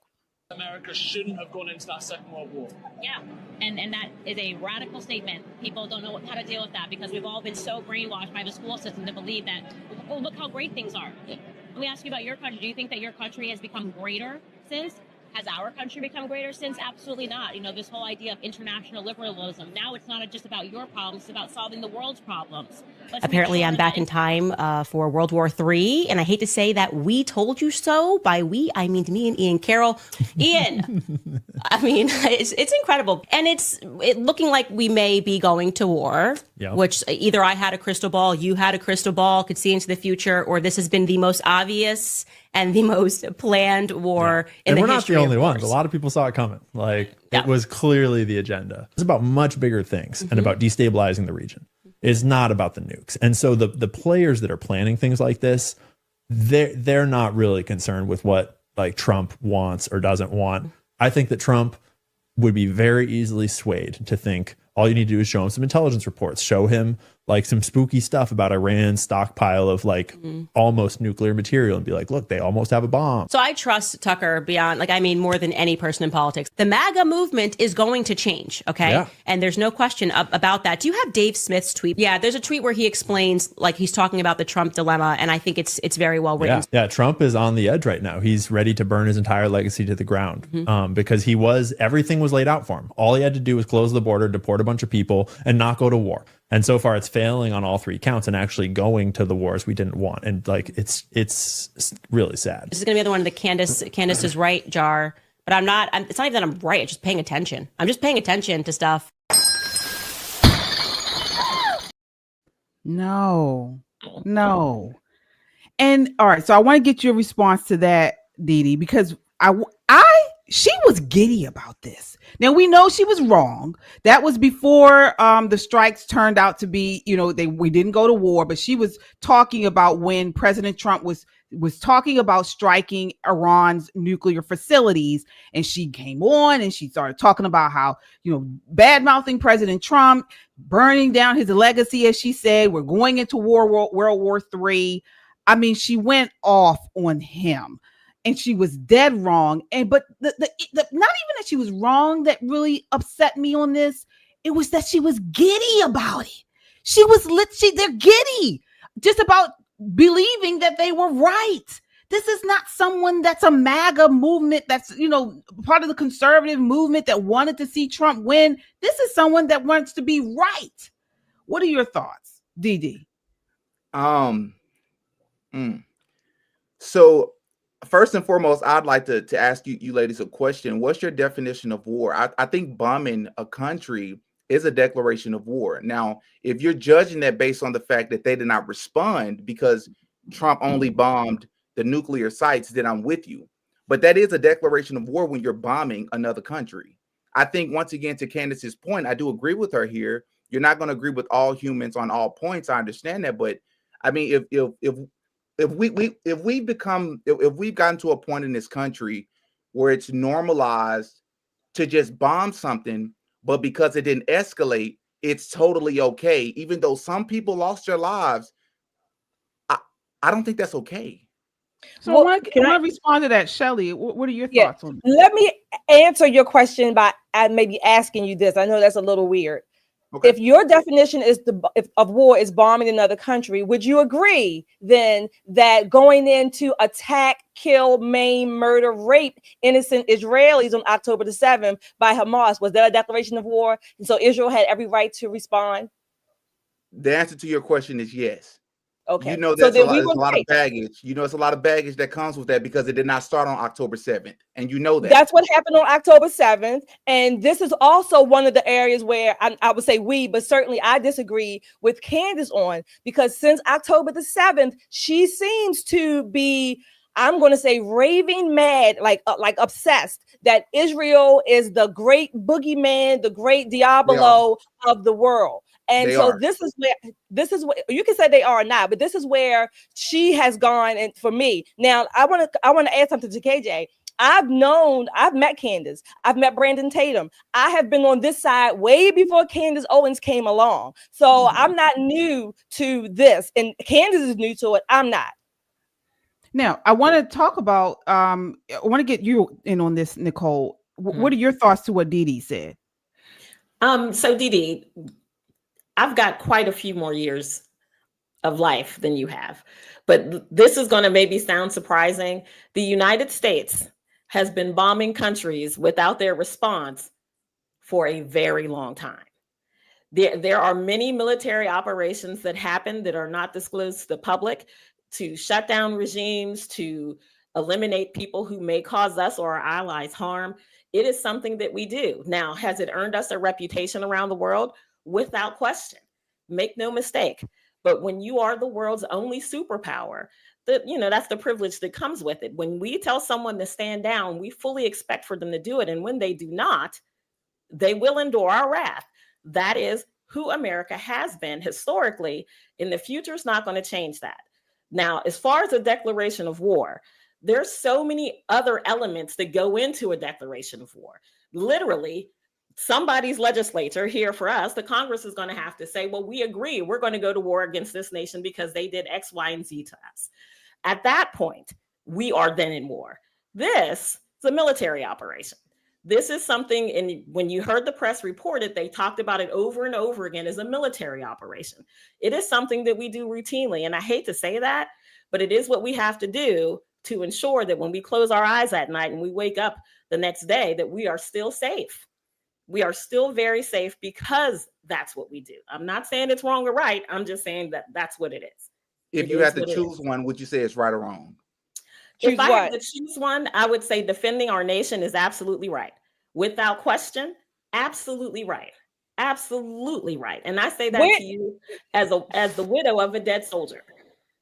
America shouldn't have gone into that Second World War. Yeah, and that is a radical statement. People don't know how to deal with that because we've all been so brainwashed by the school system to believe that, oh, look how great things are. Let me ask you about your country. Do you think that your country has become greater since? Has our country become greater since? Absolutely not. You know, this whole idea of international liberalism. Now it's not just about your problems, it's about solving the world's problems. Apparently, I'm back in time for World War III, and I hate to say that we told you so. By we, I mean me and Ian Carroll. Ian, I mean, it's incredible. And it's looking like we may be going to war, which either I had a crystal ball, you had a crystal ball, could see into the future, or this has been the most obvious and the most planned war in the history. And we're not the only ones. A lot of people saw it coming. Like, it was clearly the agenda. It's about much bigger things and about destabilizing the region. It's not about the nukes. And so the players that are planning things like this, they're not really concerned with what like Trump wants or doesn't want. I think that Trump would be very easily swayed to think all you need to do is show him some intelligence reports, show him like some spooky stuff about Iran's stockpile of like almost nuclear material and be like, look, they almost have a bomb. So I trust Tucker beyond, like, I mean, more than any person in politics. The MAGA movement is going to change, okay? Yeah. And there's no question about that. Do you have Dave Smith's tweet? Yeah, there's a tweet where he explains, like, he's talking about the Trump dilemma, and I think it's very well written. Yeah, Trump is on the edge right now. He's ready to burn his entire legacy to the ground because everything was laid out for him. All he had to do was close the border, deport a bunch of people, and not go to war. And so far, it's failing on all 3 counts and actually going to the wars we didn't want. And like, it's really sad. This is going to be the one of the Candace is right jar, but it's not even that I'm right. I'm just paying attention. I'm just paying attention to stuff. No. And all right, so I want to get your response to that, Didi, because she was giddy about this. Now we know she was wrong. That was before the strikes turned out to be, you know, we didn't go to war, but she was talking about when President Trump was talking about striking Iran's nuclear facilities, and she came on and she started talking about how, you know, bad-mouthing President Trump, burning down his legacy, as she said, we're going into World War III. I mean, she went off on him. And she was dead wrong. But the not even that she was wrong that really upset me on this. It was that she was giddy about it. She was they're giddy just about believing that they were right. This is not someone that's a MAGA movement that's, you know, part of the conservative movement that wanted to see Trump win. This is someone that wants to be right. What are your thoughts, Didi? So first and foremost, I'd like to ask you ladies a question. What's your definition of war? I think bombing a country is a declaration of war. Now, if you're judging that based on the fact that they did not respond because Trump only bombed the nuclear sites, then I'm with you. but that is a declaration of war when you're bombing another country. I think once again, to Candace's point, I do agree with her here. You're not going to agree with all humans on all points. I understand that, but I mean, if we've gotten to a point in this country where it's normalized to just bomb something, but because it didn't escalate, it's totally okay, even though some people lost their lives. I don't think that's okay. So I want to respond to that, Shelley. What are your thoughts on that? Let me answer your question by maybe asking you this. I know that's a little weird. Okay. If your definition is of war is bombing another country, would you agree then that going in to attack, kill, maim, murder, rape innocent Israelis on October the 7th by Hamas, was that a declaration of war? And so Israel had every right to respond? The answer to your question is yes. Okay. You know, there's a lot of baggage. You know, it's a lot of baggage that comes with that because it did not start on October 7th. And you know that. That's what happened on October 7th. And this is also one of the areas where I would say but certainly I disagree with Candace on, because since October the 7th, she seems to be, I'm going to say, raving mad, like obsessed that Israel is the great boogeyman, the great Diablo of the world. And this is what you can say they are now, but this is where she has gone. And for me, now I want to add something to KJ. I've met Candace. I've met Brandon Tatum. I have been on this side way before Candace Owens came along. So I'm not new to this, and Candace is new to it. I'm not. Now, I want to talk about, I want to get you in on this, Nicole. What are your thoughts to what Dee Dee said? So Dee Dee, I've got quite a few more years of life than you have, but this is going to maybe sound surprising. The United States has been bombing countries without their response for a very long time. There are many military operations that happen that are not disclosed to the public to shut down regimes, to eliminate people who may cause us or our allies harm. It is something that we do. Now, has it earned us a reputation around the world? Without question. Make no mistake. But when you are the world's only superpower, that's the privilege that comes with it. When we tell someone to stand down, we fully expect for them to do it. And when they do not, they will endure our wrath. That is who America has been historically, and the future is not going to change that. Now, as far as a declaration of war, there's so many other elements that go into a declaration of war. Literally, somebody's legislature here for us, the Congress is going to have to say, well, we agree, we're going to go to war against this nation because they did X, Y, and Z to us. At that point, we are then in war. This is a military operation. This is something, and when you heard the press report it, they talked about it over and over again as a military operation. It is something that we do routinely, and I hate to say that, but it is what we have to do to ensure that when we close our eyes at night and we wake up the next day, that we are still safe. We are still very safe because that's what we do. I'm not saying it's wrong or right. I'm just saying that that's what it is. If you had to choose one, would you say it's right or wrong? If I had to choose one, I would say defending our nation is absolutely right. Without question, absolutely right. Absolutely right. And I say that to you as the widow of a dead soldier.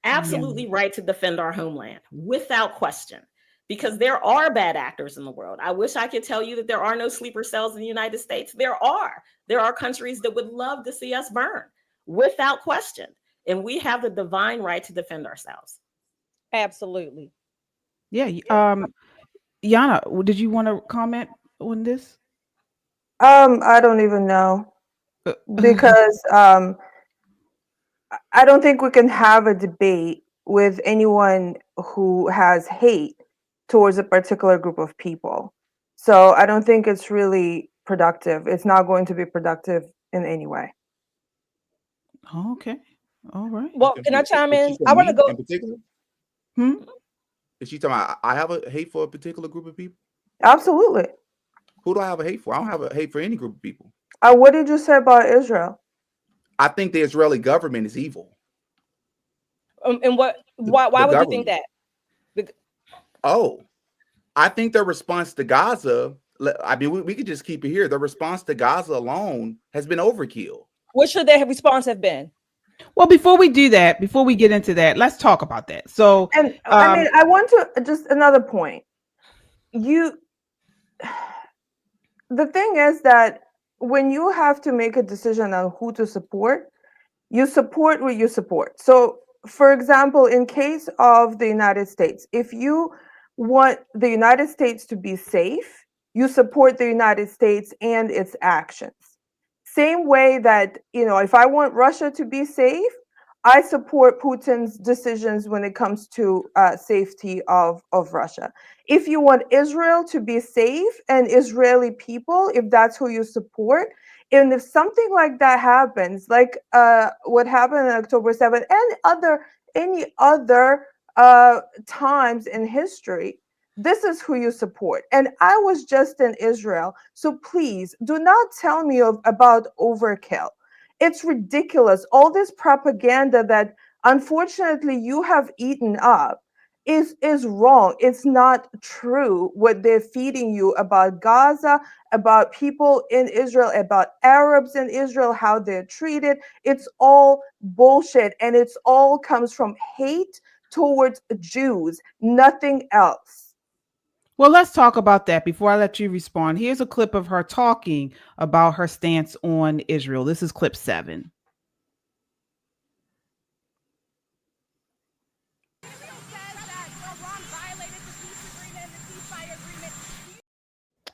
Absolutely right to defend our homeland without question. Because there are bad actors in the world. I wish I could tell you that there are no sleeper cells in the United States. There are countries that would love to see us burn without question. And we have the divine right to defend ourselves. Absolutely. Yeah. Yana, did you want to comment on this? I don't even know, because I don't think we can have a debate with anyone who has hate towards a particular group of people. So I don't think it's really productive. It's not going to be productive in any way. Okay. All right. Well, can I chime in? I want to go. In particular? Is she talking about I have a hate for a particular group of people? Absolutely. Who do I have a hate for? I don't have a hate for any group of people. What did you say about Israel? I think the Israeli government is evil. And why would you think that? I think their response to Gaza, I mean, we could just keep it here. The response to Gaza alone has been overkill. What should their response have been? Well, before we do that, before we get into that, let's talk about that. So, and I mean, I want to just another point. the thing is that when you have to make a decision on who to support, you support what you support. So, for example, in case of the United States, if you want the United States to be safe, you support the United States and its actions. Same way that, if I want Russia to be safe, I support Putin's decisions when it comes to safety of Russia. If you want Israel to be safe and Israeli people, if that's who you support, and if something like that happens, like what happened on October 7th and any other times in history, this is who you support. And I was just in Israel, so please do not tell me about overkill. It's ridiculous. All this propaganda that unfortunately you have eaten up is wrong. It's not true what they're feeding you about Gaza, about people in Israel, about Arabs in Israel, how they're treated. It's all bullshit, and it's all comes from hate towards Jews, nothing else. Well, let's talk about that before I let you respond. Here's a clip of her talking about her stance on Israel. This is clip 7.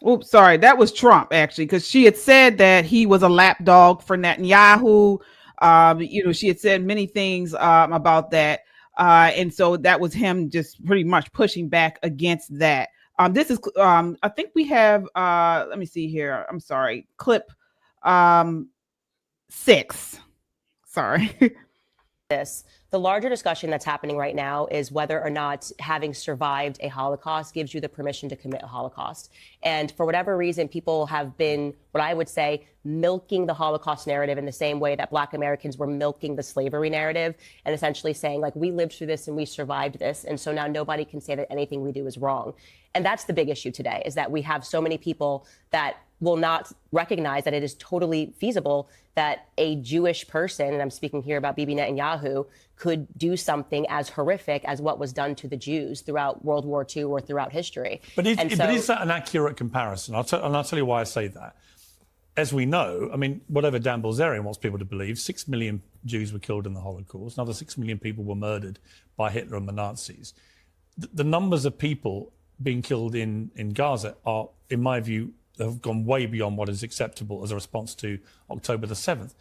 Oops, sorry. That was Trump, actually, because she had said that he was a lapdog for Netanyahu. She had said many things about that. And so that was him just pretty much pushing back against that. This is, I think we have, let me see here. I'm sorry. Clip 6. Sorry. The larger discussion that's happening right now is whether or not having survived a Holocaust gives you the permission to commit a Holocaust. And for whatever reason, people have been, what I would say, milking the Holocaust narrative in the same way that Black Americans were milking the slavery narrative and essentially saying, like, we lived through this and we survived this. And so now nobody can say that anything we do is wrong. And that's the big issue today, is that we have so many people that will not recognize that it is totally feasible that a Jewish person, and I'm speaking here about Bibi Netanyahu, could do something as horrific as what was done to the Jews throughout World War II or throughout history. But is that an accurate comparison? I'll tell you why I say that. As we know, I mean, whatever Dan Bilzerian wants people to believe, 6 million Jews were killed in the Holocaust. Another 6 million people were murdered by Hitler and the Nazis. The numbers of people being killed in Gaza are, in my view, have gone way beyond what is acceptable as a response to October the 7th.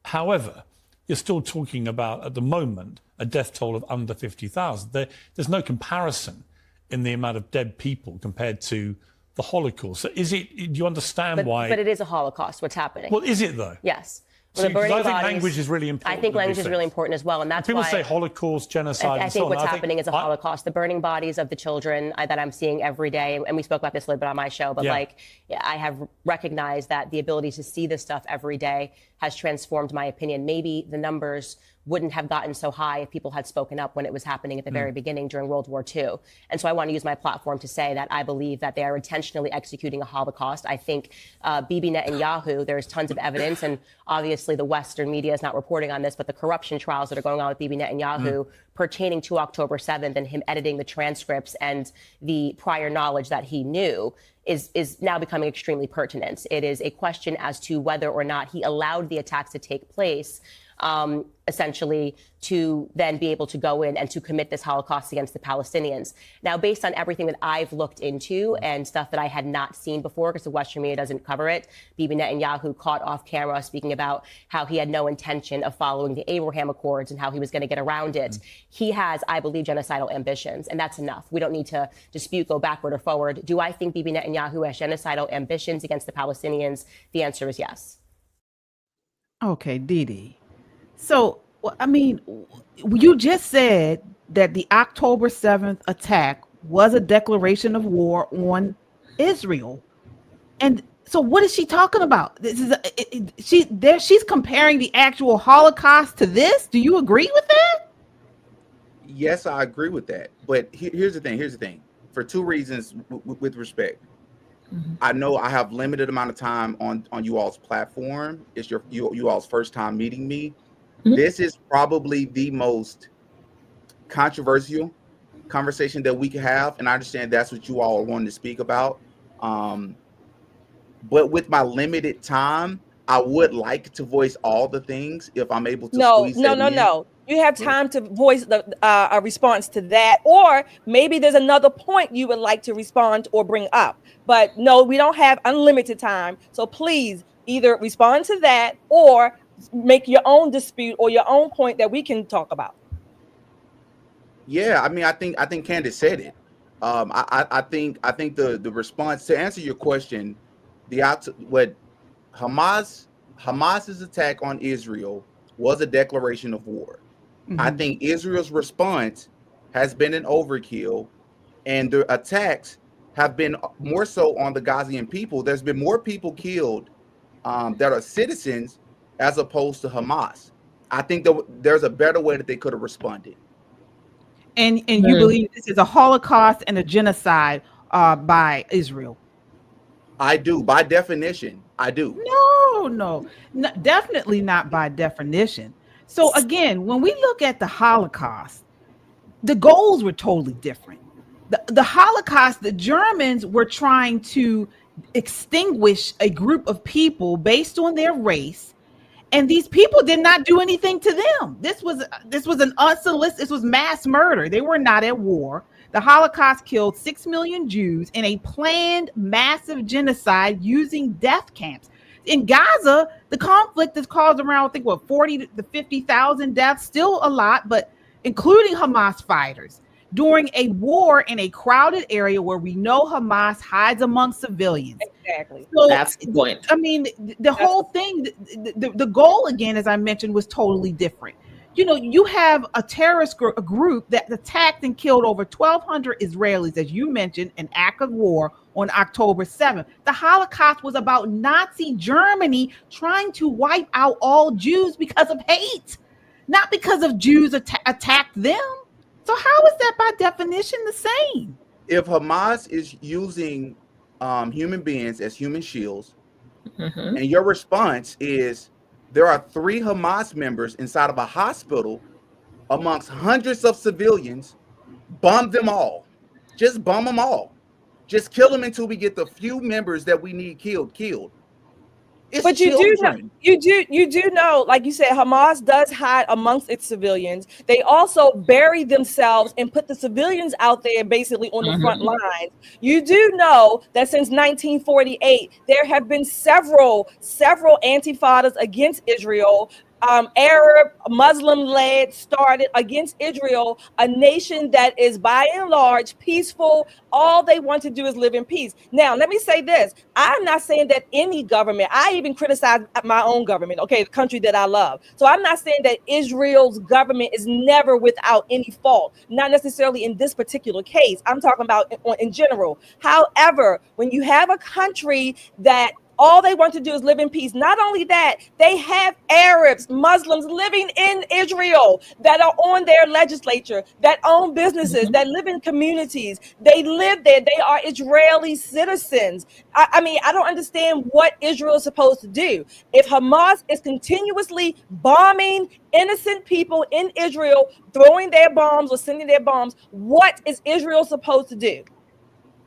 However, you're still talking about, at the moment, a death toll of under 50,000. There's no comparison in the amount of dead people compared to the Holocaust. So do you understand why? But it is a Holocaust, what's happening. Well, is it though? Yes. So, I think language is really important. I think language is really important as well, and that's people why say Holocaust, genocide. I think what's happening is a Holocaust. The burning bodies of the children that I'm seeing every day, and we spoke about this a little bit on my show. But I have recognized that the ability to see this stuff every day has transformed my opinion. Maybe the numbers wouldn't have gotten so high if people had spoken up when it was happening at the very beginning during World War II. And so I want to use my platform to say that I believe that they are intentionally executing a Holocaust. I think Bibi Netanyahu, there's tons of evidence, and obviously the Western media is not reporting on this, but the corruption trials that are going on with Bibi Netanyahu pertaining to October 7th and him editing the transcripts and the prior knowledge that he knew is now becoming extremely pertinent. It is a question as to whether or not he allowed the attacks to take place, essentially to then be able to go in and to commit this Holocaust against the Palestinians. Now, based on everything that I've looked into and stuff that I had not seen before, because the Western media doesn't cover it, Bibi Netanyahu caught off camera speaking about how he had no intention of following the Abraham Accords and how he was going to get around it. He has, I believe, genocidal ambitions, and that's enough. We don't need to dispute, go backward or forward. Do I think Bibi Netanyahu has genocidal ambitions against the Palestinians? The answer is yes. Okay, Didi. So, I mean, you just said that the October 7th attack was a declaration of war on Israel. And so what is she talking about? This is she's comparing the actual Holocaust to this. Do you agree with that? Yes, I agree with that. But here's the thing. For two reasons, with respect. I know I have limited amount of time on you all's platform. It's you all's first time meeting me. This is probably the most controversial conversation that we can have, and I understand that's what you all are wanting to speak about. But with my limited time, I would like to voice all the things if I'm able to No. squeeze that in. You have time to voice a response to that, or maybe there's another point you would like to respond or bring up. But no, we don't have unlimited time. So please either respond to that or make your own dispute or your own point that we can talk about. Yeah, I mean, I think Candace said it. I think the response to answer your question, Hamas's attack on Israel was a declaration of war. Mm-hmm. I think Israel's response has been an overkill, and the attacks have been more so on the Gazian people. There's been more people killed that are citizens as opposed to Hamas. I think that there's a better way that they could have responded. And you believe this is a Holocaust and a genocide by Israel? I do, by definition. I do. No, definitely not by definition. So again, when we look at the Holocaust, the goals were totally different. The Holocaust, the Germans were trying to extinguish a group of people based on their race, and these people did not do anything to them. This was an unsolicited, this was mass murder. They were not at war. The Holocaust killed 6 million Jews in a planned massive genocide using death camps. In Gaza, the conflict has caused around, I think, 40 to 50,000 deaths, still a lot, but including Hamas fighters, during a war in a crowded area where we know Hamas hides among civilians. Exactly. So, that's the point. I mean, the whole thing, the goal, again, as I mentioned, was totally different. You know, you have a terrorist group that attacked and killed over 1,200 Israelis, as you mentioned, an act of war on October 7th. The Holocaust was about Nazi Germany trying to wipe out all Jews because of hate, not because of Jews attacked them. So how is that by definition the same? If Hamas is using human beings as human shields, and your response is there are 3 Hamas members inside of a hospital amongst hundreds of civilians, bomb them all. Just bomb them all. Just kill them until we get the few members that we need killed. It's but you do know, like you said, Hamas does hide amongst its civilians. They also bury themselves and put the civilians out there basically on the front lines. You do know that since 1948, there have been several intifadas against Israel, Arab, Muslim-led, started against Israel, a nation that is by and large peaceful. All they want to do is live in peace. Now, let me say this. I'm not saying that any government, I even criticize my own government, okay, the country that I love. So I'm not saying that Israel's government is never without any fault, not necessarily in this particular case. I'm talking about in general. However, when you have a country that all they want to do is live in peace. Not only that, they have Arabs, Muslims living in Israel that are on their legislature, that own businesses, that live in communities. They live there. They are Israeli citizens. I mean, I don't understand what Israel is supposed to do. If Hamas is continuously bombing innocent people in Israel, throwing their bombs or sending their bombs, what is Israel supposed to do?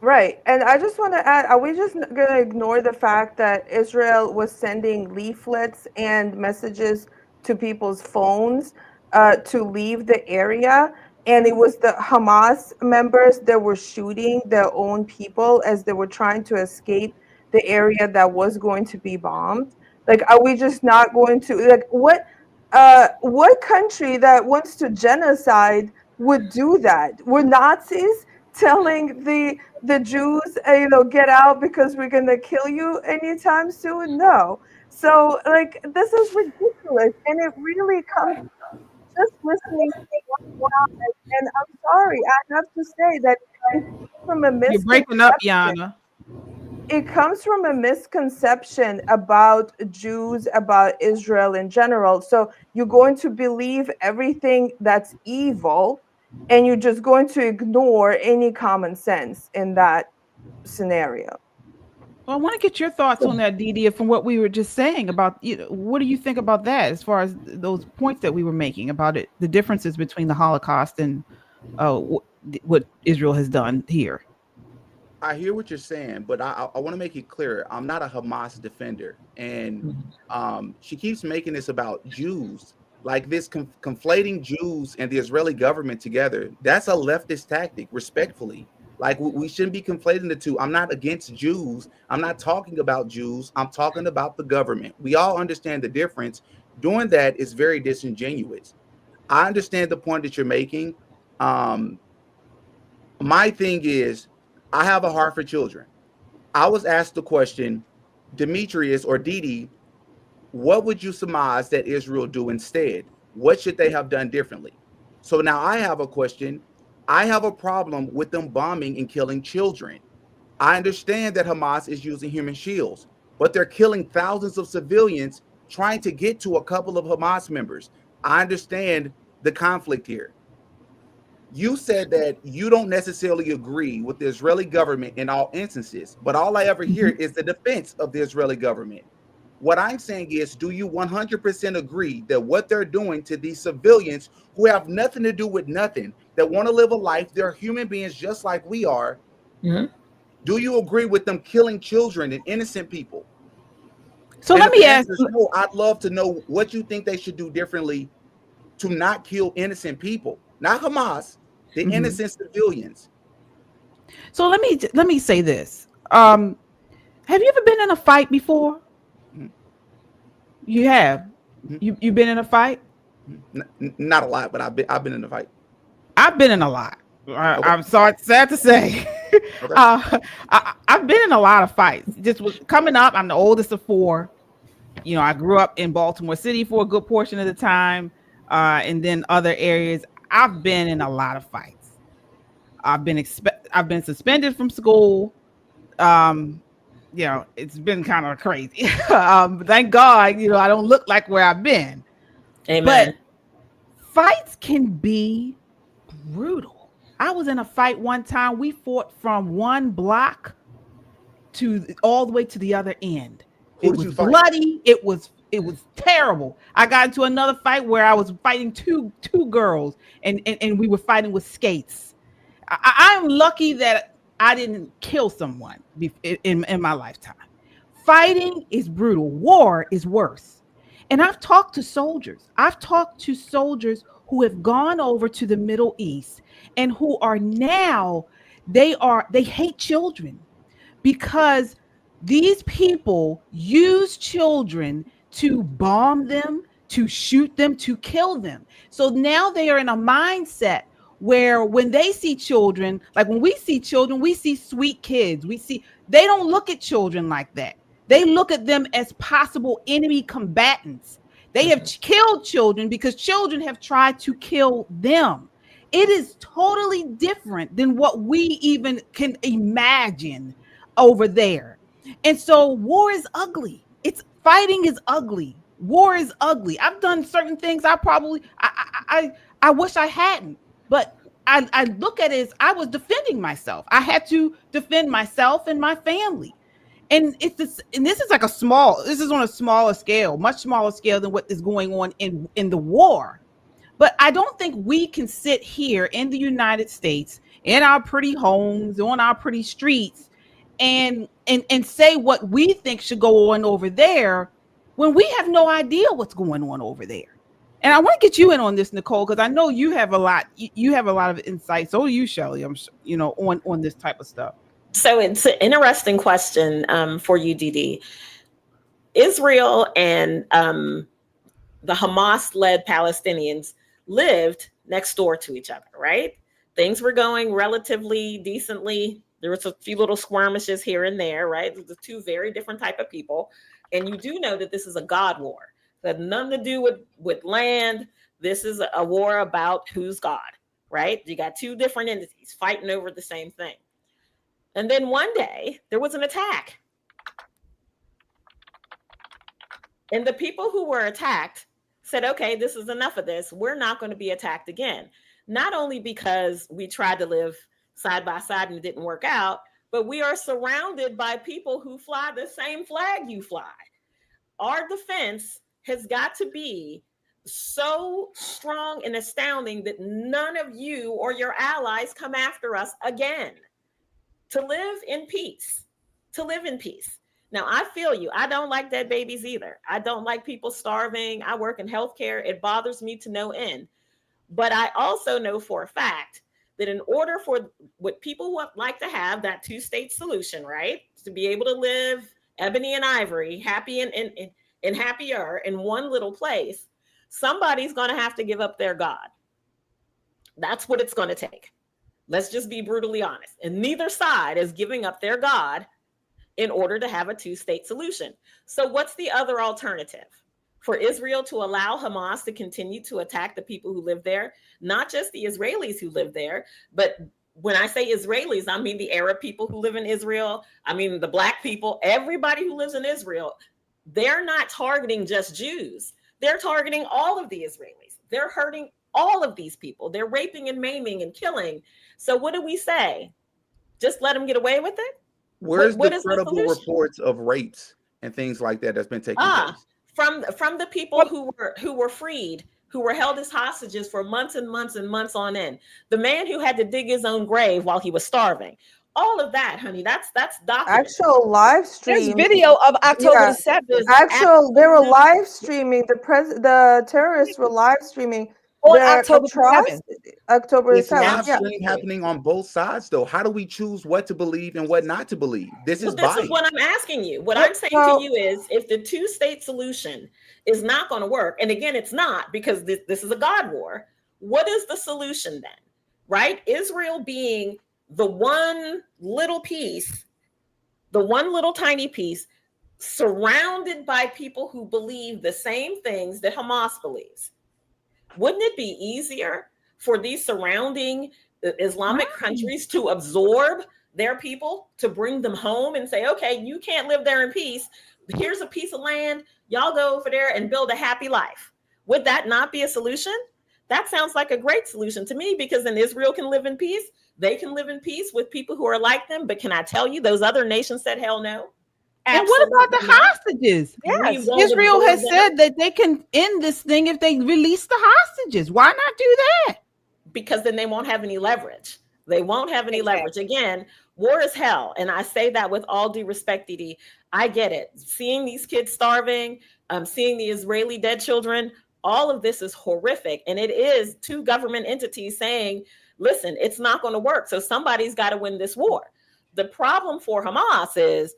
Right. And I just want to add, are we just going to ignore the fact that Israel was sending leaflets and messages to people's phones to leave the area? And it was the Hamas members that were shooting their own people as they were trying to escape the area that was going to be bombed. Like, are we just not going to, like, what country that wants to genocide would do that? Were Nazis telling the Jews, get out because we're going to kill you anytime soon? No. So, like, this is ridiculous. And it really comes just listening to and I'm sorry, I have to say that it comes from a misconception. You're breaking up, Yana. It comes from a misconception about Jews, about Israel in general. So you're going to believe everything that's evil, and you're just going to ignore any common sense in that scenario. Well, I want to get your thoughts on that, Didia, from what we were just saying about, what do you think about that as far as those points that we were making about it, the differences between the Holocaust and what Israel has done here. I hear what you're saying, but I want to make it clear. I'm not a Hamas defender. And she keeps making this about Jews. Like this conflating Jews and the Israeli government together. That's a leftist tactic, respectfully. Like we shouldn't be conflating the two. I'm not against Jews. I'm not talking about Jews. I'm talking about the government. We all understand the difference. Doing that is very disingenuous. I understand the point that you're making. My thing is, I have a heart for children. I was asked the question, Demetrius or Didi, what would you surmise that Israel do instead? What should they have done differently? So now I have a question. I have a problem with them bombing and killing children. I understand that Hamas is using human shields, but they're killing thousands of civilians trying to get to a couple of Hamas members. I understand the conflict here. You said that you don't necessarily agree with the Israeli government in all instances, but all I ever hear is the defense of the Israeli government. What I'm saying is, do you 100% agree that what they're doing to these civilians who have nothing to do with nothing, that want to live a life, they're human beings just like we are, do you agree with them killing children and innocent people? So let me ask you, no, I'd love to know what you think they should do differently to not kill innocent people, not Hamas, the innocent civilians. So let me say this. Have you ever been in a fight before? You have. You've been in a fight? Not a lot, but I've been in a fight. I've been in a lot. I'm sorry, sad to say. Okay. I've been in a lot of fights. Just coming up, I'm the oldest of four. You know, I grew up in Baltimore City for a good portion of the time, and then other areas. I've been in a lot of fights. I've been suspended from school. You know, it's been kind of crazy. Thank God, you know, I don't look like where I've been. Amen. But fights can be brutal. I was in a fight one time. We fought from one block to all the way to the other end. It was bloody. It was terrible. I got into another fight where I was fighting two girls, and we were fighting with skates. I'm lucky that I didn't kill someone in my lifetime. Fighting is brutal. War is worse. And I've talked to soldiers. I've talked to soldiers who have gone over to the Middle East and who are now, they hate children because these people use children to bomb them, to shoot them, to kill them. So now they are in a mindset where when they see children, like when we see children, we see sweet kids. They don't look at children like that. They look at them as possible enemy combatants. They have killed children because children have tried to kill them. It is totally different than what we even can imagine over there. And so war is ugly. Fighting is ugly. War is ugly. I've done certain things I wish I hadn't. But I look at it as I was defending myself. I had to defend myself and my family. And this is on a smaller scale, much smaller scale than what is going on in the war. But I don't think we can sit here in the United States in our pretty homes, on our pretty streets, and say what we think should go on over there when we have no idea what's going on over there. And I want to get you in on this, Nicole, because I know you have a lot. You have a lot of insight. So do you, Shelley. I'm on this type of stuff. So it's an interesting question for you, Didi. Israel and the Hamas-led Palestinians lived next door to each other, right? Things were going relatively decently. There was a few little skirmishes here and there, right? The two very different type of people. And you do know that this is a God war. That had nothing to do with land. This is a war about who's God, right? You got two different entities fighting over the same thing. And then one day there was an attack. And the people who were attacked said, okay, this is enough of this. We're not going to be attacked again. Not only because we tried to live side by side and it didn't work out, but we are surrounded by people who fly the same flag you fly. Our defense has got to be so strong and astounding that none of you or your allies come after us again. To live in peace. To live in peace. Now, I feel you. I don't like dead babies either. I don't like people starving. I work in healthcare. It bothers me to no end. But I also know for a fact that in order for what people would like to have, that two-state solution, right? To be able to live ebony and ivory, happy and happier in one little place, somebody's going to have to give up their God. That's what it's going to take. Let's just be brutally honest. And neither side is giving up their God in order to have a two-state solution. So what's the other alternative? For Israel to allow Hamas to continue to attack the people who live there, not just the Israelis who live there, but when I say Israelis, I mean the Arab people who live in Israel. I mean the Black people, everybody who lives in Israel. They're not targeting just Jews. They're targeting all of the Israelis. They're hurting all of these people. They're raping and maiming and killing. So what do we say? Just let them get away with it? Where's the credible reports of rapes and things like that that's been taking place? From the people who were freed, who were held as hostages for months and months and months on end. The man who had to dig his own grave while he was starving. All of that, honey, that's documented. Actual live stream. There's video of October the 7th. They were live streaming. The terrorists were live streaming on October 7th. October It's 7th. live stream happening on both sides, though. How do we choose what to believe and what not to believe? This is what I'm asking you. What I'm saying to you is, if the two-state solution is not going to work, and again, it's not, because this is a God war. What is the solution then? Right? Israel being the one little piece, the one little tiny piece, surrounded by people who believe the same things that Hamas believes. Wouldn't it be easier for these surrounding Islamic countries to absorb their people, to bring them home and say, okay, you can't live there in peace. Here's a piece of land. Y'all go over there and build a happy life. Would that not be a solution? That sounds like a great solution to me, because then Israel can live in peace. They can live in peace with people who are like them. But can I tell you, those other nations said hell no. And what about the hostages? Yes. Israel has said that they can end this thing if they release the hostages. Why not do that? Because then they won't have any leverage. They won't have any leverage. Again, war is hell. And I say that with all due respect, Didi. I get it. Seeing these kids starving, seeing the Israeli dead children, all of this is horrific. And it is two government entities saying, listen, it's not going to work. So somebody's got to win this war. The problem for Hamas is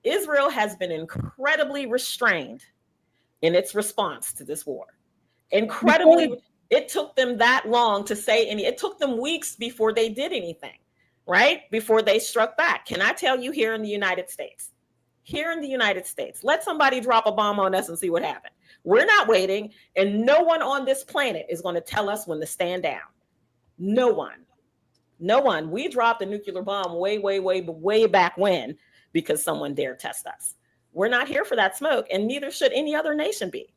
Israel has been incredibly restrained in its response to this war. Incredibly, it took them that long to say any. It took them weeks before they did anything, right? Before they struck back. Can I tell you, here in the United States, let somebody drop a bomb on us and see what happens. We're not waiting, and no one on this planet is going to tell us when to stand down. No one. We dropped a nuclear bomb way back when, because someone dared test us. We're not here for that smoke, and neither should any other nation be.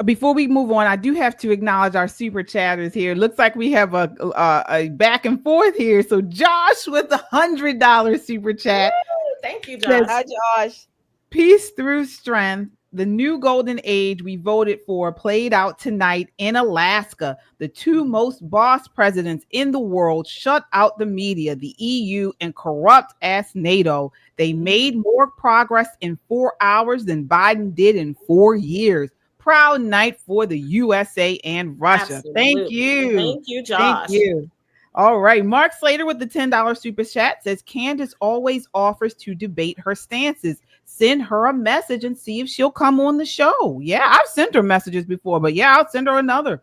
Before we move on, I do have to acknowledge our super chatters here. Looks like we have a back and forth here. So Josh with $100 super chat. Woo! Thank you, Josh. Hi, Josh. Peace through strength. The new golden age we voted for played out tonight in Alaska. The two most boss presidents in the world shut out the media, the EU, and corrupt ass NATO. They made more progress in 4 hours than Biden did in 4 years. Proud night for the USA and Russia. Absolutely. Thank you. Thank you, Josh. Thank you. All right. Mark Slater with the $10 super chat says Candace always offers to debate her stances. Send her a message and see if she'll come on the show. Yeah, I've sent her messages before, but yeah, I'll send her another.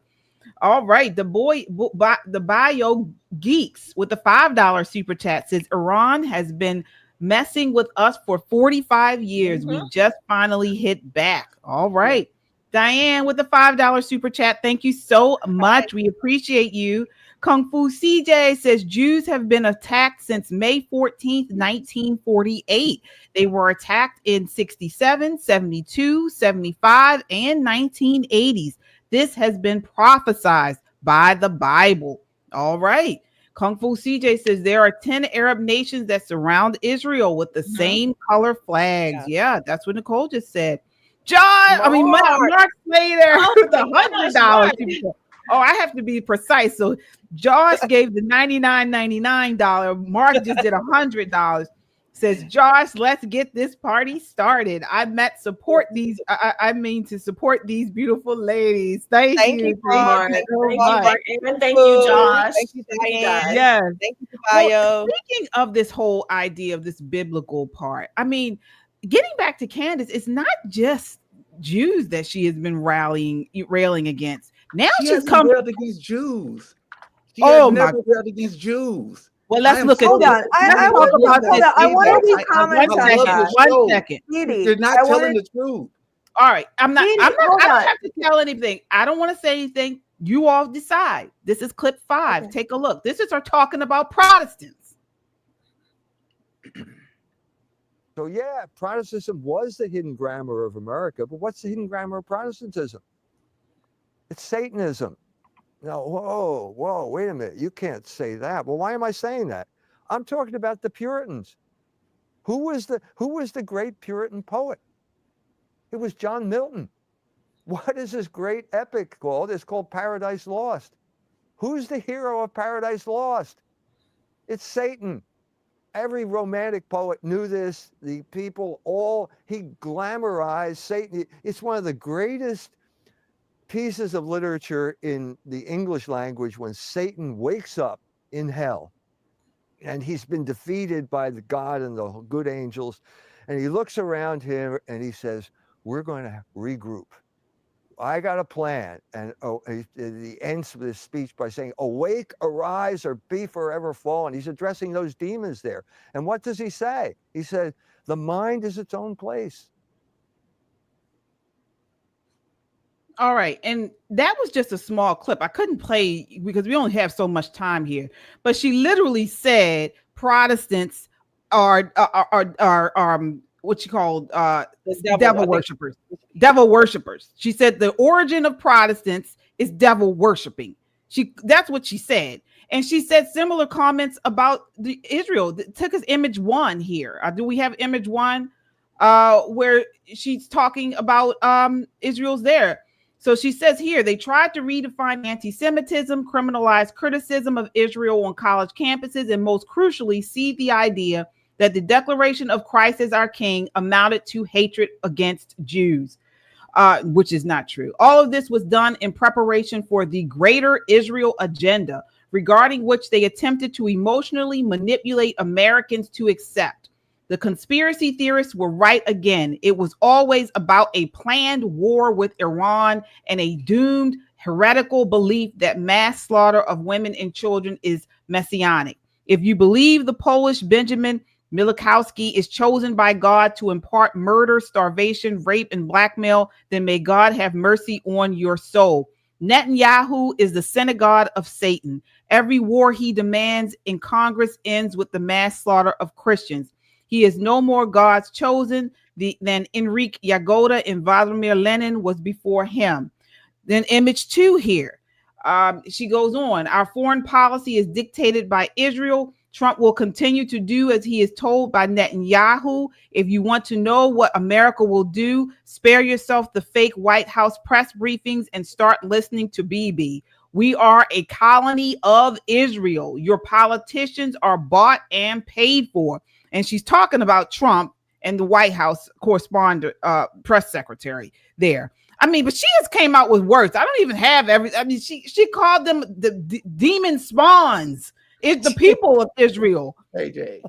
All right. The Bio Geeks with the $5 super chat says Iran has been messing with us for 45 years. We just finally hit back. All right. Diane with the $5 super chat. Thank you so much. We appreciate you. Kung Fu CJ says Jews have been attacked since May 14th, 1948. They were attacked in 67, 72, 75, and 1980s. This has been prophesied by the Bible. All right. Kung Fu CJ says there are 10 Arab nations that surround Israel with the same color flags. Yeah, that's what Nicole just said. Mark Slater, the $100. Oh, I have to be precise. So Josh gave the $99.99. Mark just did $100. Says Josh, let's get this party started. I support these beautiful ladies. Thank you, Mark. Thank you, Mark. And thank you, Josh. Thank you, Diane. Yes. Thank you, Bio. Well, speaking of this whole idea of this biblical part, I mean, getting back to Candace, it's not just Jews that she has been railing against. Now she's come against Jews. She has never railed against Jews. Well, let's look at this. I want to comment on that. 1 second. You're not telling the truth. All right. I don't have to tell anything. I don't want to say anything. You all decide. This is clip 5. Okay. Take a look. This is her talking about Protestants. So yeah, Protestantism was the hidden grammar of America, but what's the hidden grammar of Protestantism? It's Satanism. No, whoa, wait a minute. You can't say that. Well, why am I saying that? I'm talking about the Puritans. Who was the great Puritan poet? It was John Milton. What is this great epic called? It's called Paradise Lost. Who's the hero of Paradise Lost? It's Satan. Every romantic poet knew this. The people he glamorized Satan. It's one of the greatest pieces of literature in the English language when Satan wakes up in hell and he's been defeated by the God and the good angels, and he looks around him and he says, we're going to regroup. I got a plan. And he ends this speech by saying, awake, arise, or be forever fallen. He's addressing those demons there. And what does he say? He said, the mind is its own place. All right. And that was just a small clip. I couldn't play because we only have so much time here. But she literally said Protestants are what she called devil worshipers. Devil worshipers. She said the origin of Protestants is devil worshiping. That's what she said. And she said similar comments about Israel. Took us image 1 here. Do we have image 1 where she's talking about Israel's there? So she says here, they tried to redefine anti-Semitism, criminalize criticism of Israel on college campuses, and most crucially, seed the idea that the declaration of Christ as our king amounted to hatred against Jews, which is not true. All of this was done in preparation for the greater Israel agenda, regarding which they attempted to emotionally manipulate Americans to accept. The conspiracy theorists were right again. It was always about a planned war with Iran and a doomed heretical belief that mass slaughter of women and children is messianic. If you believe the Polish Benjamin Milikowski is chosen by God to impart murder, starvation, rape, and blackmail, then may God have mercy on your soul. Netanyahu is the synagogue of Satan. Every war he demands in Congress ends with the mass slaughter of Christians. He is no more God's chosen than Enrique Yagoda and Vladimir Lenin was before him. Then image 2 here. She goes on. Our foreign policy is dictated by Israel. Trump will continue to do as he is told by Netanyahu. If you want to know what America will do, spare yourself the fake White House press briefings and start listening to Bibi. We are a colony of Israel. Your politicians are bought and paid for. And she's talking about Trump and the White House correspondent, press secretary there. I mean, but she just came out with words. I don't even have she called them the demon spawns. It's the people of Israel. Hey, Jay.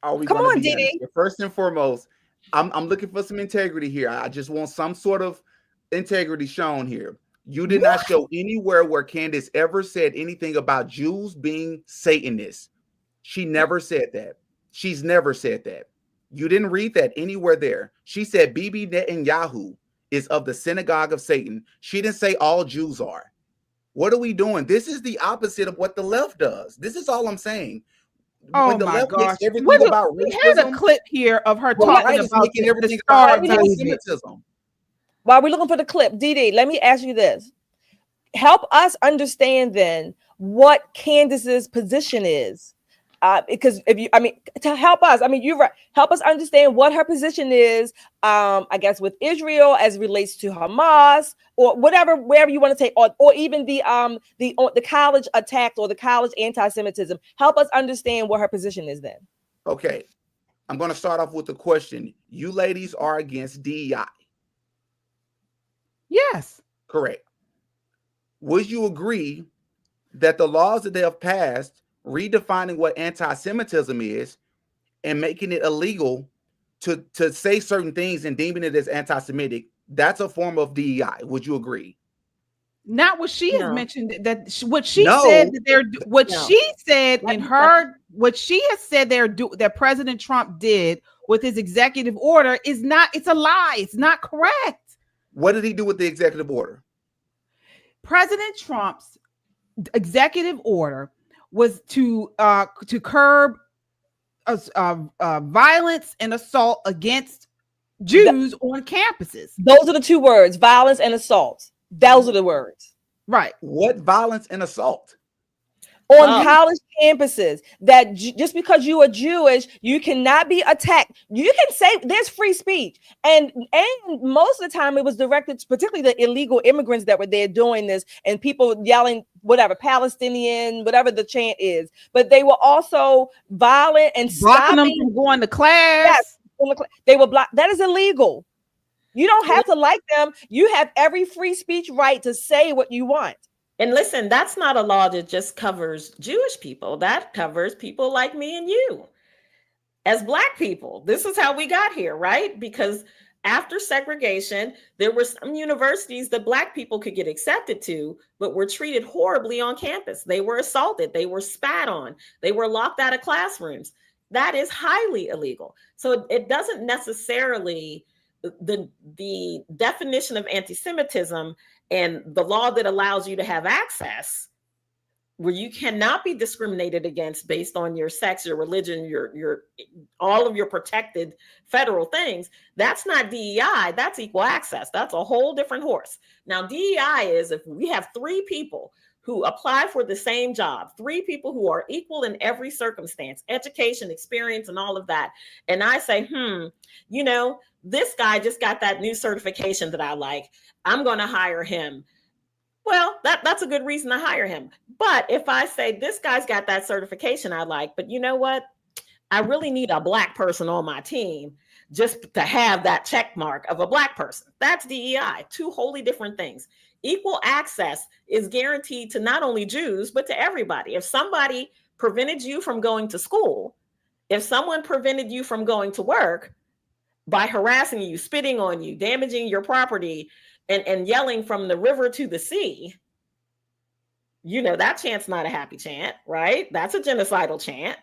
Come on, Didi. First and foremost, I'm looking for some integrity here. I just want some sort of integrity shown here. You did not show anywhere where Candace ever said anything about Jews being Satanists. She never said that. She's never said that. You didn't read that anywhere there. She said Bibi Netanyahu is of the synagogue of Satan. She didn't say all Jews are. What are we doing? This is the opposite of what the left does. This is all I'm saying. Oh when the my left gosh. everything about we had a clip here of her talking about everything about anti-Semitism. While we're looking for the clip, Didi, let me ask you this. Help us understand then what Candace's position is. because to help us, you're right. Help us understand what her position is, I guess, with Israel as it relates to Hamas or wherever you want to take, or even the college attacks or the college anti-Semitism. Help us understand what her position is then. Okay. I'm going to start off with the question. You ladies are against DEI. Yes. Correct. Would you agree that the laws that they have passed redefining what anti-Semitism is and making it illegal to say certain things and deeming it as anti-Semitic, that's a form of DEI? Would you agree? Not what she has mentioned, what she has said that President Trump did with his executive order it's a lie. It's not correct. What did he do with the executive order? President Trump's executive order was to curb violence and assault against Jews on campuses. Those are the two words: violence and assault. Those are the words. Right. What violence and assault? On college campuses, that just because you are Jewish, you cannot be attacked. You can say there's free speech. And most of the time it was directed to particularly the illegal immigrants that were there doing this and people yelling, whatever, Palestinian, whatever the chant is. But they were also violent and blocking them from going to class. Yes, they were blocked. That is illegal. You don't have to like them. You have every free speech right to say what you want. And listen, that's not a law that just covers Jewish people. That covers people like me and you as Black people. This is how we got here, right? Because after segregation, there were some universities that Black people could get accepted to, but were treated horribly on campus. They were assaulted. They were spat on. They were locked out of classrooms. That is highly illegal. So it doesn't necessarily, the definition of anti-Semitism and the law that allows you to have access where you cannot be discriminated against based on your sex, your religion, your all of your protected federal things, that's not DEI, that's equal access. That's a whole different horse. Now, DEI is if we have three people who apply for the same job, three people who are equal in every circumstance, education, experience, and all of that. And I say, this guy just got that new certification that I like. I'm going to hire him. Well, that's a good reason to hire him. But if I say this guy's got that certification I like, but you know what? I really need a Black person on my team just to have that check mark of a Black person. That's DEI, two wholly different things. Equal access is guaranteed to not only Jews, but to everybody. If somebody prevented you from going to school, if someone prevented you from going to work by harassing you, spitting on you, damaging your property, and yelling from the river to the sea, that chant's not a happy chant, right? That's a genocidal chant.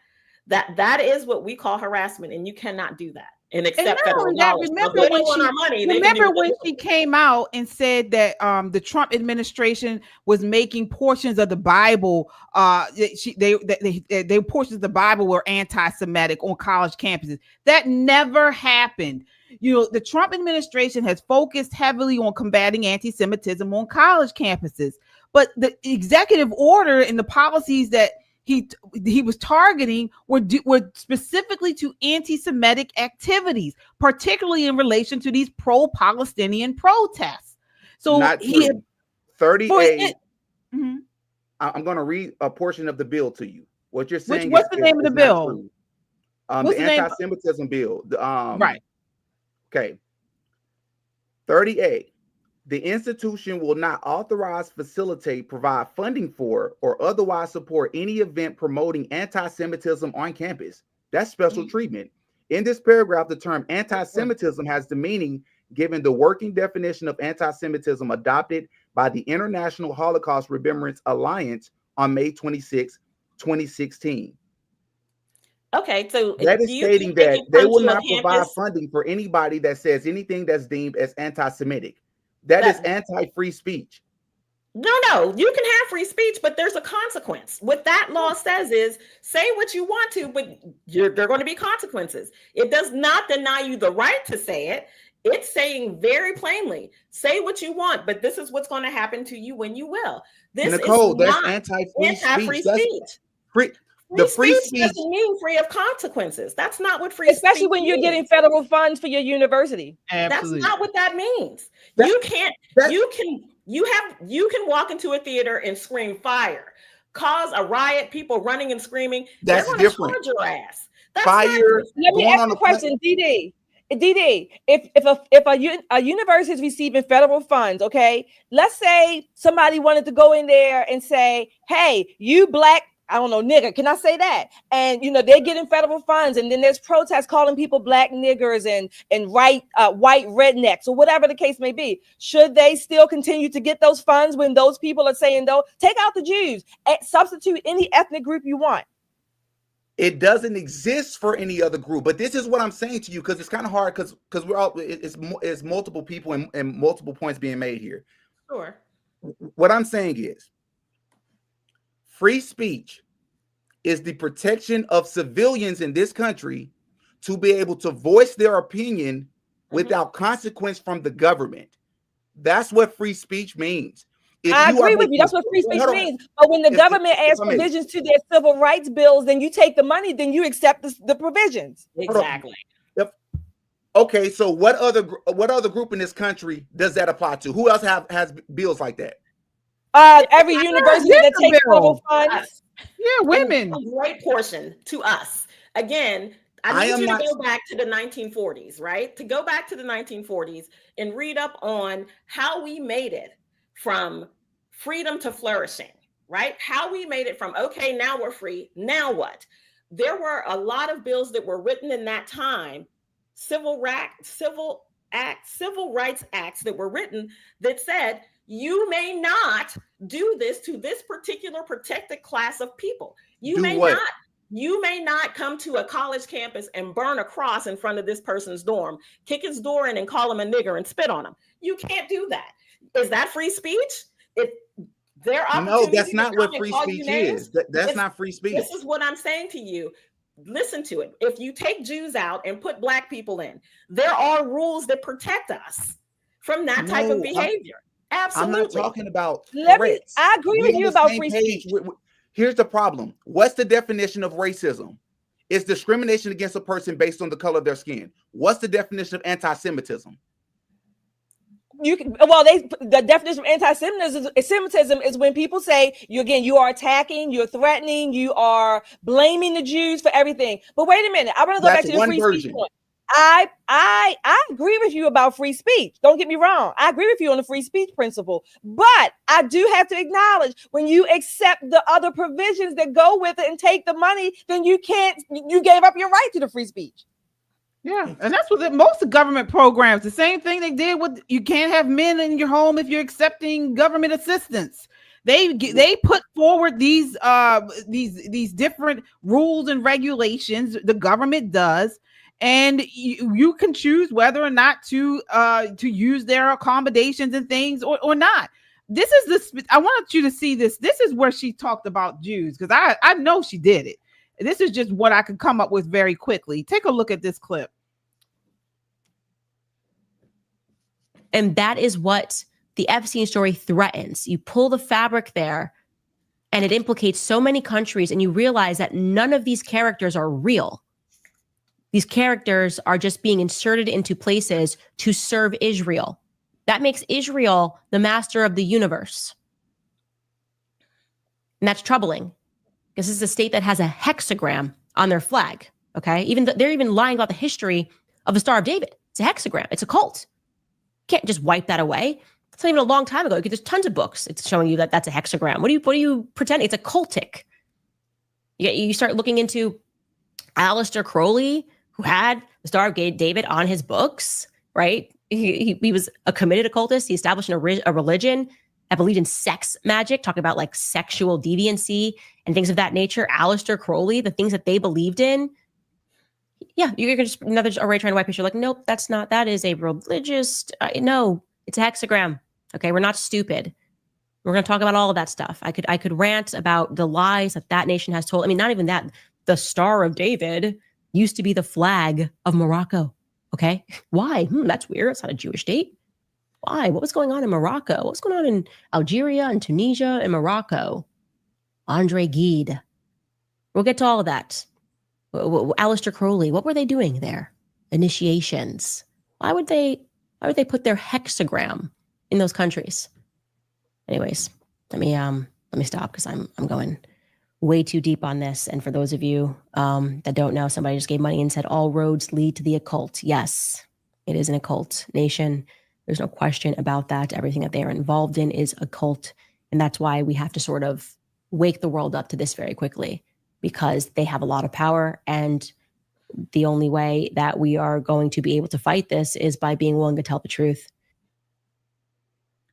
That is what we call harassment, and you cannot do that and accept federal dollars. Remember when she came out and said that the Trump administration was making portions of the Bible, they portions of the Bible were anti-Semitic on college campuses. That never happened. The Trump administration has focused heavily on combating anti-Semitism on college campuses, but the executive order and the policies that he was targeting were specifically to anti-Semitic activities, particularly in relation to these pro-Palestinian protests. So not he true. 38. I'm going to read a portion of the bill to you. What you're saying. What's the name of the bill? The anti-Semitism bill. Right. Okay. 38. The institution will not authorize, facilitate, provide funding for, or otherwise support any event promoting anti-Semitism on campus. That's special treatment. In this paragraph, the term anti-Semitism has the meaning given the working definition of anti-Semitism adopted by the International Holocaust Remembrance Alliance on May 26, 2016. Okay, so that is stating that they will not provide funding for anybody that says anything that's deemed as anti-Semitic. That is anti-free speech. No, you can have free speech, but there's a consequence. What that law says is say what you want to, but there are going to be consequences. It does not deny you the right to say it. It's saying very plainly, say what you want, but this is what's going to happen to you when you will. This Nicole, is that's not anti-free speech. speech. The free speech doesn't mean free of consequences. That's not what free especially speech when you're means. getting federal funds for your university. Absolutely. That's not what that means. You can walk into a theater and scream fire, cause a riot, people running and screaming. That's they're gonna different. charge your ass. That's Fire. Let me ask you a question, DD. If a university is receiving federal funds, okay, let's say somebody wanted to go in there and say, hey, you black, I don't know, nigger, can I say that? And they're getting federal funds, and then there's protests calling people black niggers and white rednecks or whatever the case may be. Should they still continue to get those funds when those people are saying, though, take out the Jews, substitute any ethnic group you want? It doesn't exist for any other group. But this is what I'm saying to you, because it's kind of hard, because we're all it's multiple people and multiple points being made here. Sure. What I'm saying is, free speech is the protection of civilians in this country to be able to voice their opinion without consequence from the government. That's what free speech means. I agree with you. That's what free speech means. But when the government adds provisions to their civil rights bills, then you take the money, then you accept the provisions. Exactly. Okay, so what other group in this country does that apply to? Who else has bills like that? Every university that takes federal funds. Yeah, women. A great portion to us. Again, I need you to go back to the 1940s, right? To go back to the 1940s and read up on how we made it from freedom to flourishing, right? How we made it from, okay, now we're free, now what? There were a lot of bills that were written in that time, civil rights acts that were written that said, you may not do this to this particular protected class of people. You may not come to a college campus and burn a cross in front of this person's dorm, kick his door in and call him a nigger and spit on him. You can't do that. Is that free speech? No, that's not what free speech is. That's not free speech. This is what I'm saying to you. Listen to it. If you take Jews out and put black people in, there are rules that protect us from that type of behavior. Absolutely. I'm not talking about threats. I agree with you about free speech. Here's the problem. What's the definition of racism? It's discrimination against a person based on the color of their skin. What's the definition of anti-Semitism? The definition of anti-Semitism is when people say you are attacking, you're threatening, you are blaming the Jews for everything. But wait a minute, I want to go back to the free speech point. I agree with you about free speech. Don't get me wrong. I agree with you on the free speech principle. But I do have to acknowledge, when you accept the other provisions that go with it and take the money, then you gave up your right to the free speech. Yeah, and that's what most of government programs, the same thing they did with, you can't have men in your home if you're accepting government assistance. They put forward these different rules and regulations. The government does, and you can choose whether or not to use their accommodations and things or not. This is I want you to see this. This is where she talked about Jews, because I know she did it. This is just what I could come up with very quickly. Take a look at this clip. And that is what the Epstein story threatens. You pull the fabric there, and it implicates so many countries, and you realize that none of these characters are real. These characters are just being inserted into places to serve Israel. That makes Israel the master of the universe. And that's troubling, because this is a state that has a hexagram on their flag. Okay, they're even lying about the history of the Star of David. It's a hexagram. It's a cult. You can't just wipe that away. It's not even a long time ago. There's tons of books. It's showing you that that's a hexagram. What are you pretending? It's a cultic. You start looking into Aleister Crowley, who had the Star of David on his books, right? He was a committed occultist. He established a religion that believed in sex magic, talking about like sexual deviancy and things of that nature. Aleister Crowley, the things that they believed in. Yeah, you're just another already trying to wipe your, like, nope, that's not, that is a religious, no, it's a hexagram. Okay, we're not stupid. We're going to talk about all of that stuff. I could rant about the lies that nation has told. I mean, not even that. The Star of David used to be the flag of Morocco. Okay, why? That's weird. It's not a Jewish state. Why? What was going on in Morocco? What's going on in Algeria and Tunisia and Morocco? Andre Gide. We'll get to all of that. Aleister Crowley, what were they doing there? Initiations. Why would they put their hexagram in those countries? Anyways, let me stop because I'm going way too deep on this. And for those of you that don't know, somebody just gave money and said all roads lead to the occult. Yes, it is an occult nation. There's no question about that. Everything that they are involved in is occult. And that's why we have to sort of wake the world up to this very quickly, because they have a lot of power. And the only way that we are going to be able to fight this is by being willing to tell the truth.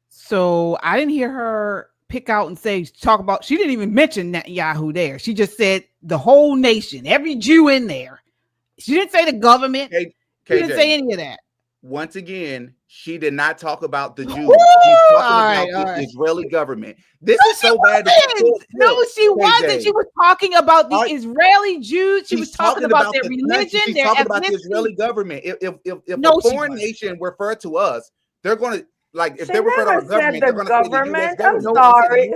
So I didn't hear her pick out and talk about, she didn't even mention Netanyahu there. She just said the whole nation, every Jew in there. She didn't say the government. She didn't say any of that. Once again, she did not talk about the Jews. She's talking about the Israeli government. This is so bad. No, she wasn't. She was talking about the Israeli Jews. She was talking about their religion, she's their talking ethnicity. about the Israeli government. If a foreign nation refer to us, they're going to, like, if they refer to our government, they're going to say the US government. I'm sorry.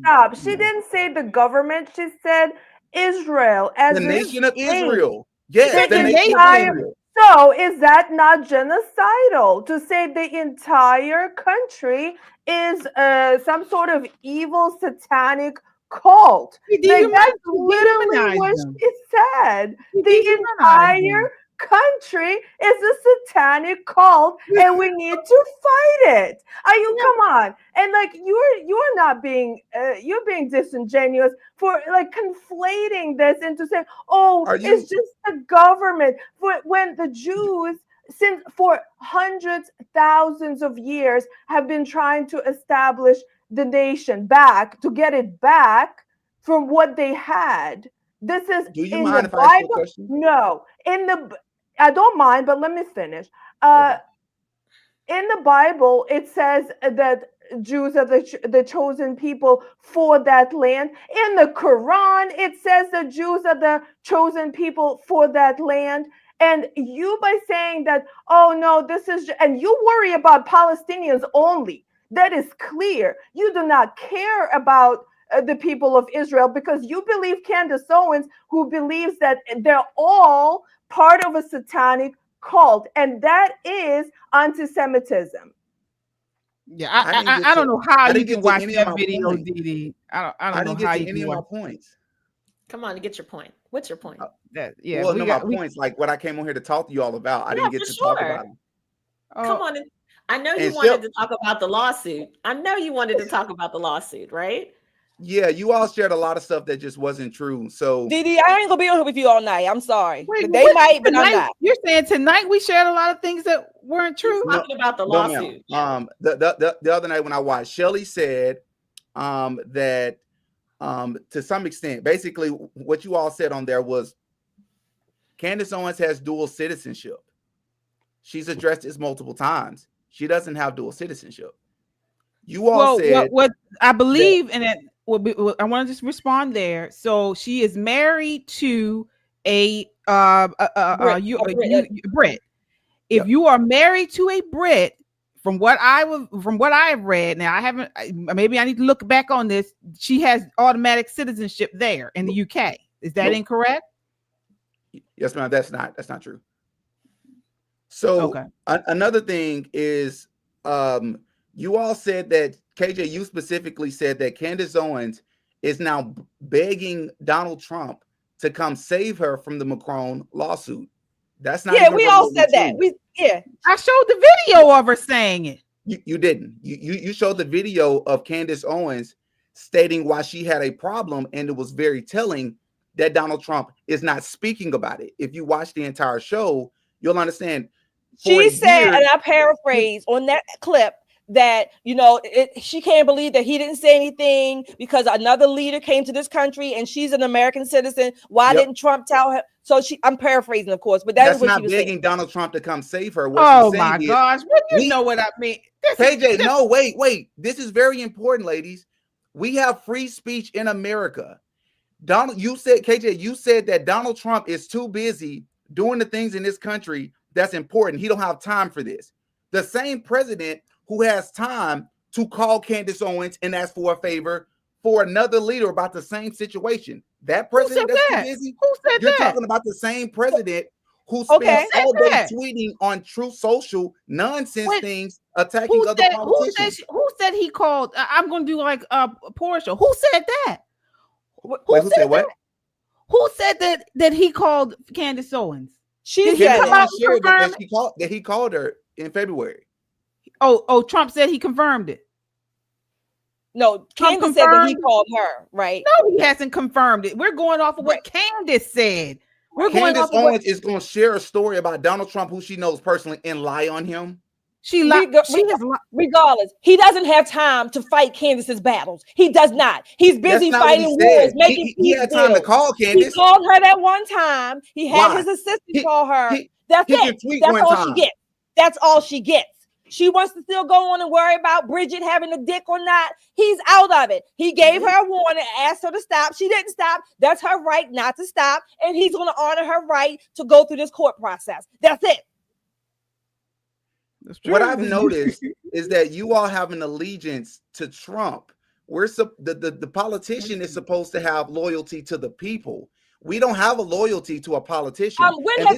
Stop. She didn't say the government. She said Israel as the nation of state. Israel. Yes, the nation of Israel. So is that not genocidal to say the entire country is some sort of evil satanic cult? Like, that's literally what she said. The entire country is a satanic cult, and we need to fight it. Come on? And like you're not being you're being disingenuous for like conflating this into saying, it's just the government. When the Jews, since for hundreds, thousands of years, have been trying to establish the nation back, to get it back from what they had. This is in the Bible. No, I don't mind, but let me finish. In the Bible, it says that Jews are the chosen people for that land. In the Quran, it says that Jews are the chosen people for that land. And you, by saying that, oh no, this is, and you worry about Palestinians only. That is clear. You do not care about the people of Israel, because you believe Candace Owens, who believes that they're all part of a satanic cult, and that is anti-Semitism. Yeah, I don't know how you can watch that video, Didi. I don't know how you can watch points. Come on, to get your point. What's your point? My points, like what I came on here to talk to you all about. I didn't get to talk about them. Come on, I know you wanted to talk about the lawsuit. Right? Yeah, you all shared a lot of stuff that just wasn't true. So, Didi, I ain't gonna be on here with you all night. I'm sorry. Wait, they might, but I'm not. You're saying tonight we shared a lot of things that weren't true. Talking about the lawsuit. The other night when I watched, Shelley said that to some extent, basically what you all said on there was Candace Owens has dual citizenship. She's addressed this multiple times. She doesn't have dual citizenship. You all said what I believe in it. I want to just respond there. So she is married to a Brit. If you are married to a Brit, from what I have read, now I haven't. Maybe I need to look back on this. She has automatic citizenship there in the UK. Is that incorrect? Yes, ma'am. That's not true. So another thing is, you all said that KJ, you specifically said that Candace Owens is now begging Donald Trump to come save her from the Macron lawsuit. That's not. Yeah, we all said that. I showed the video of her saying it. You didn't. You showed the video of Candace Owens stating why she had a problem, and it was very telling that Donald Trump is not speaking about it. If you watch the entire show, you'll understand. She said, and I paraphrase on that clip, that she can't believe that he didn't say anything because another leader came to this country and she's an American citizen. Why didn't Trump tell her? So I'm paraphrasing, of course, but that's what she was begging saying. Donald Trump to come save her. Oh my gosh, you know what I mean? KJ, no, wait. This is very important, ladies. We have free speech in America. You said that Donald Trump is too busy doing the things in this country that's important. He don't have time for this. The same president who has time to call Candace Owens and ask for a favor for another leader about the same situation. That president that's too busy. Who said You're that? talking about the same president who spends all day tweeting on Truth Social nonsense things, attacking other politicians. Who said he called? I'm going to do like Portia. Who said that? Who said what? Who said that he called Candace Owens? She said that he called her in February. Oh, Trump said he confirmed it. No, Candace said that he called her, right? No, he hasn't confirmed it. We're going off of what Candace said. Candace Owens is going to share a story about Donald Trump, who she knows personally, and lie on him. Regardless, he doesn't have time to fight Candace's battles. He does not. He's busy fighting wars, making he had time to call Candace. He called her that one time. He had his assistant call her. That's it. That's all she gets. That's all she gets. She wants to still go on and worry about Bridget having a dick or not. He's out of it. He gave her a warning, asked her to stop. She didn't stop. That's her right not to stop. And he's going to honor her right to go through this court process. That's it. What I've noticed is that you all have an allegiance to Trump. The politician is supposed to have loyalty to the people. We don't have a loyalty to a politician. When has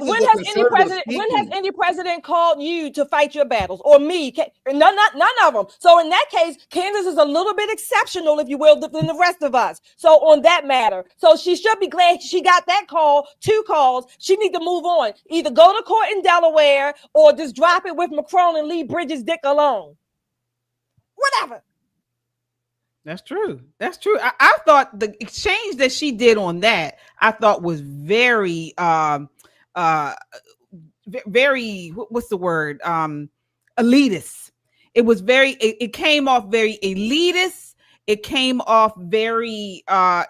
any president called you to fight your battles, or me? None of them. So in that case, Candace is a little bit exceptional, if you will, than the rest of us. So on that matter, so she should be glad she got that call. 2 calls. She need to move on. Either go to court in Delaware or just drop it with Macron and leave Bridget's dick alone. Whatever. That's true. That's true. I thought the exchange that she did on that, I thought was very, very, what's the word? Elitist. It was it came off very elitist. It came off very,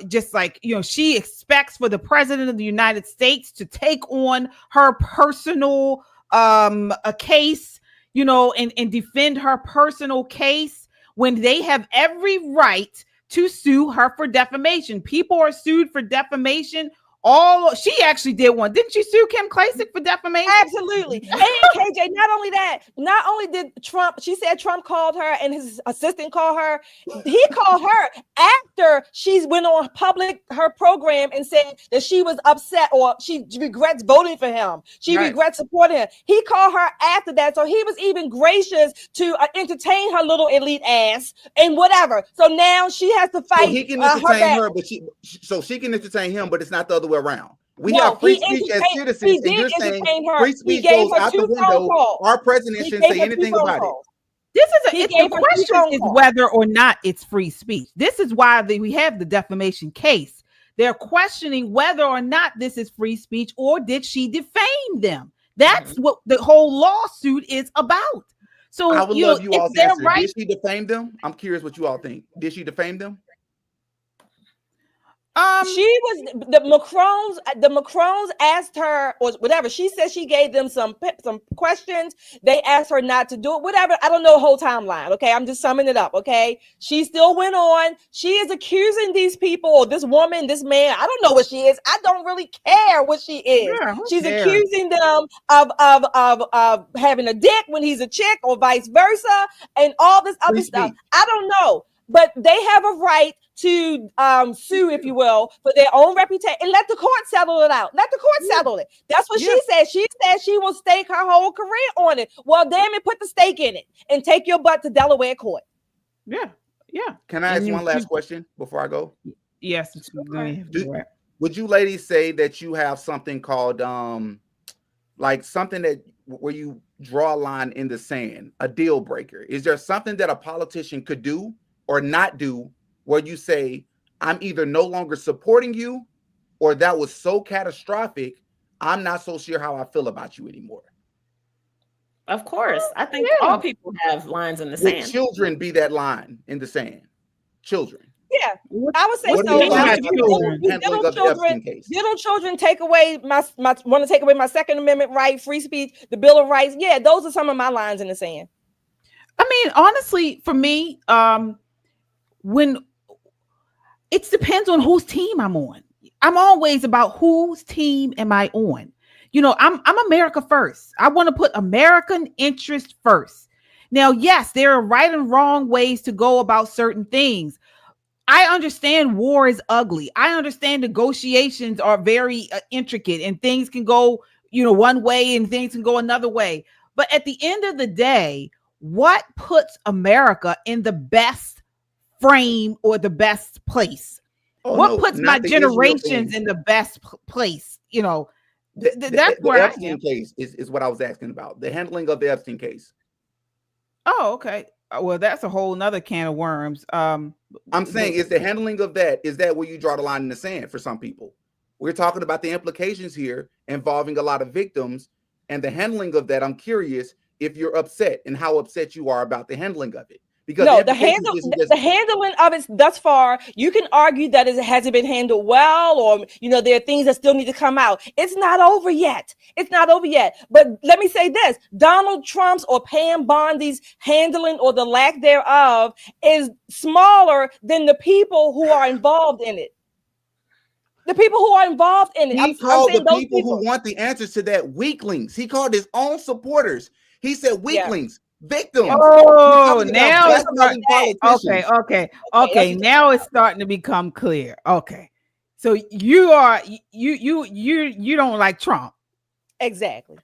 just like, she expects for the president of the United States to take on her personal, a case, and defend her personal case, when they have every right to sue her for defamation. People are sued for defamation. She actually did one. Didn't she sue Kim Klacik for defamation? Absolutely. And KJ, not only that, not only did Trump, she said Trump called her and his assistant called her. He called her after she went on her program and said that she was upset or she regrets voting for him. She regrets supporting him. He called her after that. So he was even gracious to entertain her little elite ass and whatever. So now she has to fight. So he can entertain her, but she can entertain him, but it's not the other way around. We have free speech as citizens, and you're saying free speech goes out the window. Our president shouldn't say anything about it. The question is whether or not it's free speech. This is why we have the defamation case. They're questioning whether or not this is free speech, or did she defame them? That's what the whole lawsuit is about. So I would love you all to answer. Did she defame them? I'm curious what you all think. Did she defame them? She was the Macrons asked her or whatever. She said she gave them some questions. They asked her not to do it. Whatever. I don't know the whole timeline. Okay, I'm just summing it up. Okay, she still went on. She is accusing these people or this woman, this man. I don't know what she is. I don't really care what she is. Yeah, she's accusing them of having a dick when he's a chick or vice versa, and all this other stuff. I don't know, but they have a right to sue, if you will, for their own reputation, and let the court settle it out. Let the court settle it. That's what she said. She said she will stake her whole career on it. Well, damn it, put the stake in it and take your butt to Delaware court. Yeah. Can I ask one last question before I go? Yes. Would you ladies say that you have something called like something that where you draw a line in the sand, a deal breaker? Is there something that a politician could do or not do where you say, I'm either no longer supporting you, or that was so catastrophic, I'm not so sure how I feel about you anymore? Of course. I think all people have lines in the sand. Would children be that line in the sand? Children. Yeah, I would say so. Little children take away want to take away my Second Amendment right, free speech, the Bill of Rights. Yeah, those are some of my lines in the sand. I mean, honestly, for me, when it depends on whose team I'm on. I'm always about whose team am I on. I'm America first. I want to put American interest first. Now, yes, there are right and wrong ways to go about certain things. I understand war is ugly. I understand negotiations are very intricate and things can go, one way and things can go another way. But at the end of the day, what puts America in the best frame or the best place? What puts my generations in the best place? That's where the Epstein case is what I was asking about. The handling of the Epstein case. Oh, okay. Well, that's a whole nother can of worms. I'm saying, is the handling of that, is that where you draw the line in the sand for some people? We're talking about the implications here involving a lot of victims, and the handling of that. I'm curious if you're upset and how upset you are about the handling of it. Because no, the handling of it thus far, you can argue that it hasn't been handled well, or there are things that still need to come out. It's not over yet. It's not over yet. But let me say this: Donald Trump's or Pam Bondi's handling or the lack thereof is smaller than the people who are involved in it. The people who are involved in it. He called the people who want the answers to that weaklings. He called his own supporters. He said weaklings. Yeah. Victims. Oh, now it's okay. Now it's starting to become clear. Okay, so you don't like Trump. Exactly.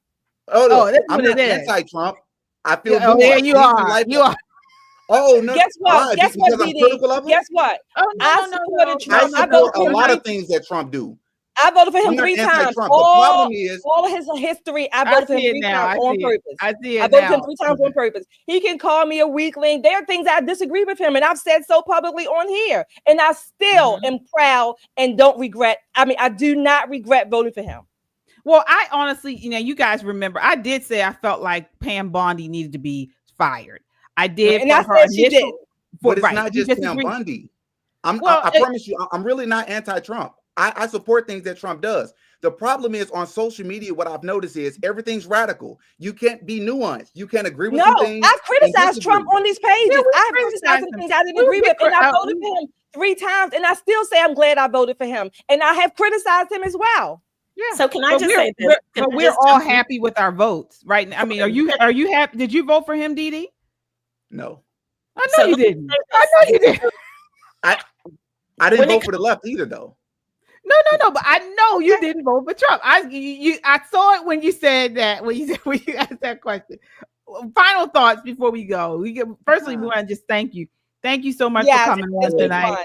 Oh, that's what it is. Anti-Trump. I feel. There you are. You are. Oh no! Guess what? Guess what, DD? Guess what? Oh, I supported Trump. I support a lot of things that Trump do. I voted for him 3 times. All of his history, I voted for him 3 times on purpose. I voted for him 3 times on purpose. He can call me a weakling. There are things I disagree with him, and I've said so publicly on here. And I still am proud and don't regret. I do not regret voting for him. Well, I honestly, you guys remember, I did say I felt like Pam Bondi needed to be fired. I did, and I said she did. But it's not just Pam Bondi. I promise you, I'm really not anti-Trump. I support things that Trump does. The problem is on social media, what I've noticed is everything's radical. You can't be nuanced. You can't agree with some things. I've criticized Trump on these pages. I've criticized some things I didn't agree with, and I voted for him 3 times, and I still say I'm glad I voted for him. And I have criticized him as well. Yeah. So can I just say this? We're all happy with our votes, right? I mean, are you happy? Did you vote for him, Dee? No. I know you didn't. I know you did. I didn't vote for the left either, though. No, but I know you didn't vote for Trump. I saw it when you said that, when you asked that question. Final thoughts before we go. Firstly, we want to just thank you. Thank you so much for coming on tonight. Fun.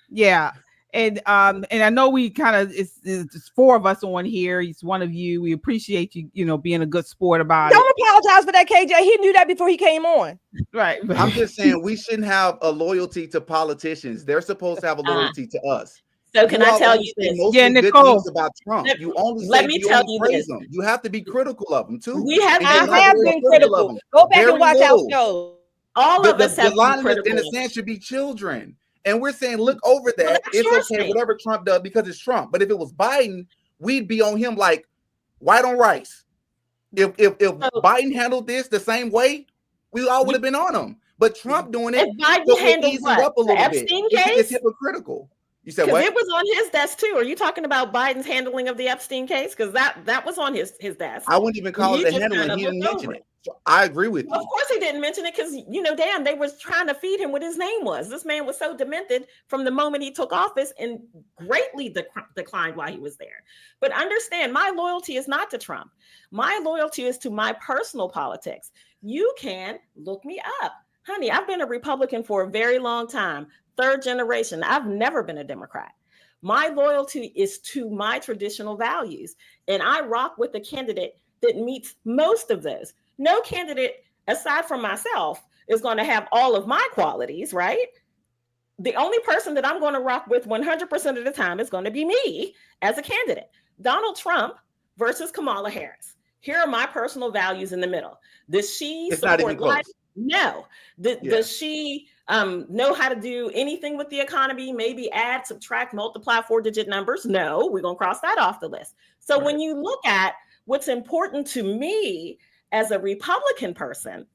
Yeah. And I know we kind of it's 4 of us on here. It's one of you. We appreciate you, being a good sport about it. Don't apologize for that, KJ. He knew that before he came on. Right. I'm just saying we shouldn't have a loyalty to politicians. They're supposed to have a loyalty to us. So can I tell you this? Yeah, Nicole. About Trump. You only let me tell you this. Them. You have to be critical of them too. I have been critical. Go back and watch our show. All of us have been critical. In a sense, should be children. And we're saying, look over that. It's okay, whatever Trump does, because it's Trump. But if it was Biden, we'd be on him like white on rice. If Biden handled this the same way, we all would have been on him. But Trump doing it, if Biden handled what? The Epstein case? It's hypocritical. You said what? It was on his desk too. Are you talking about Biden's handling of the Epstein case? Because that was on his desk. I wouldn't even call it a handling. He didn't mention it. So I agree with you. Of course he didn't mention it because, damn, they was trying to feed him what his name was. This man was so demented from the moment he took office and greatly declined while he was there. But understand, my loyalty is not to Trump. My loyalty is to my personal politics. You can look me up. Honey, I've been a Republican for a very long time. 3rd generation. I've never been a Democrat. My loyalty is to my traditional values. And I rock with a candidate that meets most of those. No candidate, aside from myself, is going to have all of my qualities, right? The only person that I'm going to rock with 100% of the time is going to be me as a candidate. Donald Trump versus Kamala Harris. Here are my personal values in the middle. Does she support life? No. Does she know how to do anything with the economy? Maybe add, subtract, multiply 4-digit numbers? No, we're going to cross that off the list. So when you look at what's important to me as a Republican person,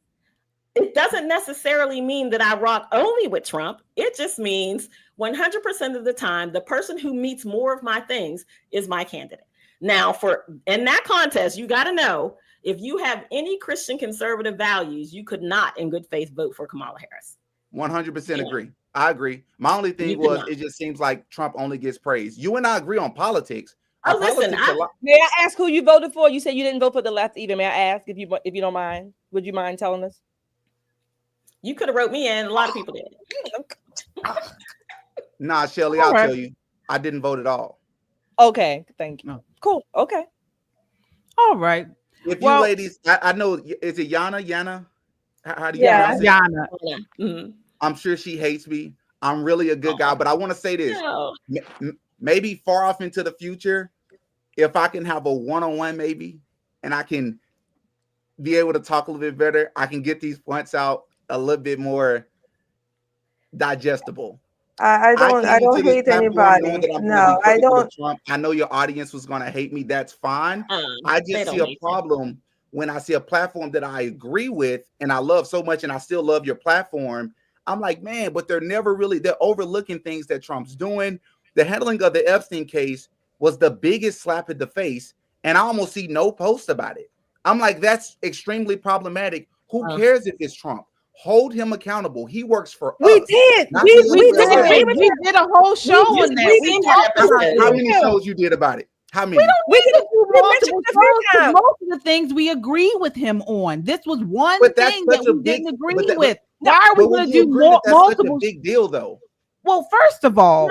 it doesn't necessarily mean that I rock only with Trump. It just means 100% of the time, the person who meets more of my things is my candidate. Now, in that contest, you got to know, if you have any Christian conservative values, you could not in good faith vote for Kamala Harris. 100% agree. I agree. My only thing was it just seems like Trump only gets praise. You and I agree on politics. Oh, listen, may I ask who you voted for? You said you didn't vote for the left either. May I ask if you don't mind? Would you mind telling us? You could have wrote me in. A lot of people did. Nah, Shelly, I'll tell you. I didn't vote at all. Okay, thank you. Cool. Okay. All right. If you ladies, I know, is it Yana? How do you pronounce it? Yana. Mm-hmm. I'm sure she hates me. I'm really a good guy, but I want to say this. Maybe far off into the future, if I can have a one-on-one maybe, and I can be able to talk a little bit better, I can get these points out a little bit more digestible. I don't hate anybody. No, I don't. Trump. I know your audience was going to hate me. That's fine. I just see a problem when I see a platform that I agree with and I love so much, and I still love your platform. I'm like, man, but they're overlooking things that Trump's doing. The handling of the Epstein case was the biggest slap in the face, and I almost see no post about it. I'm like, that's extremely problematic. Who cares if it's Trump? Hold him accountable. He works for us. We did. We did a whole show on that. How many shows you did about it? How many? We didn't do multiple shows. Most of the things we agree with him on. This was one thing that we didn't agree with. Why are we going to do multiple? That's such a big deal, though. Well, first of all,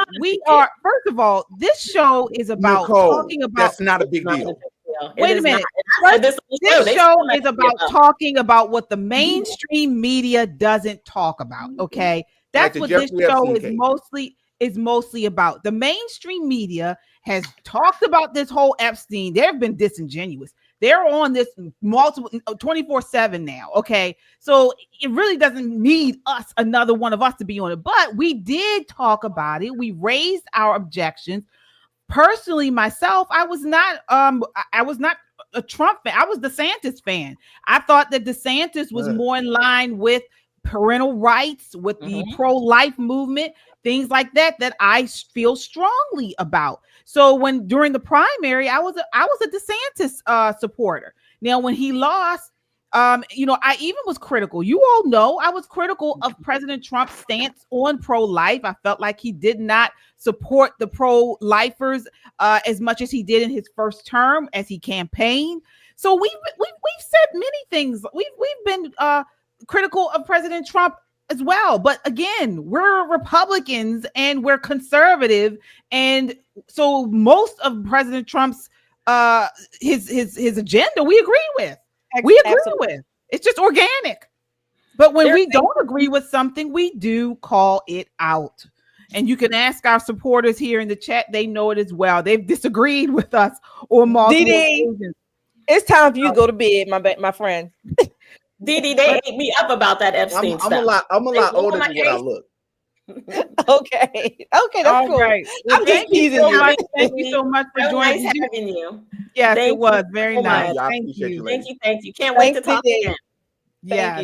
this show is about talking about. That's not a big deal. Wait a minute. This show is about talking about what the mainstream media doesn't talk about. Okay, that's what this show is mostly about. The mainstream media has talked about this whole Epstein. They've been disingenuous. They're on this multiple 24/7 now. Okay, so it really doesn't need another one of us to be on it. But we did talk about it. We raised our objections. Personally, myself, I was not a Trump fan. I was DeSantis fan. I thought that DeSantis was more in line with parental rights, with the pro-life movement, things like that I feel strongly about. So during the primary, I was a DeSantis supporter. Now, when he lost, I even was critical. You all know I was critical of President Trump's stance on pro-life. I felt like he did not support the pro-lifers as much as he did in his first term as he campaigned. So we've said many things. We've been critical of President Trump as well. But again, we're Republicans and we're conservative, and so most of President Trump's his agenda we agree with. We agree with. It's just organic. But when we don't agree with something, we do call it out. And you can ask our supporters here in the chat. They know it as well. They've disagreed with us on multiple occasions. It's time for you to go to bed, my friend. Didi, they ate me up about that Epstein stuff. I'm a lot older than what I look. Okay, that's all cool. Right. Well, I'm just teasing you. Thank you so much for joining. Nice having you. Yes, it was very nice. Thank you. Thank you. Can't wait to talk again. Yeah.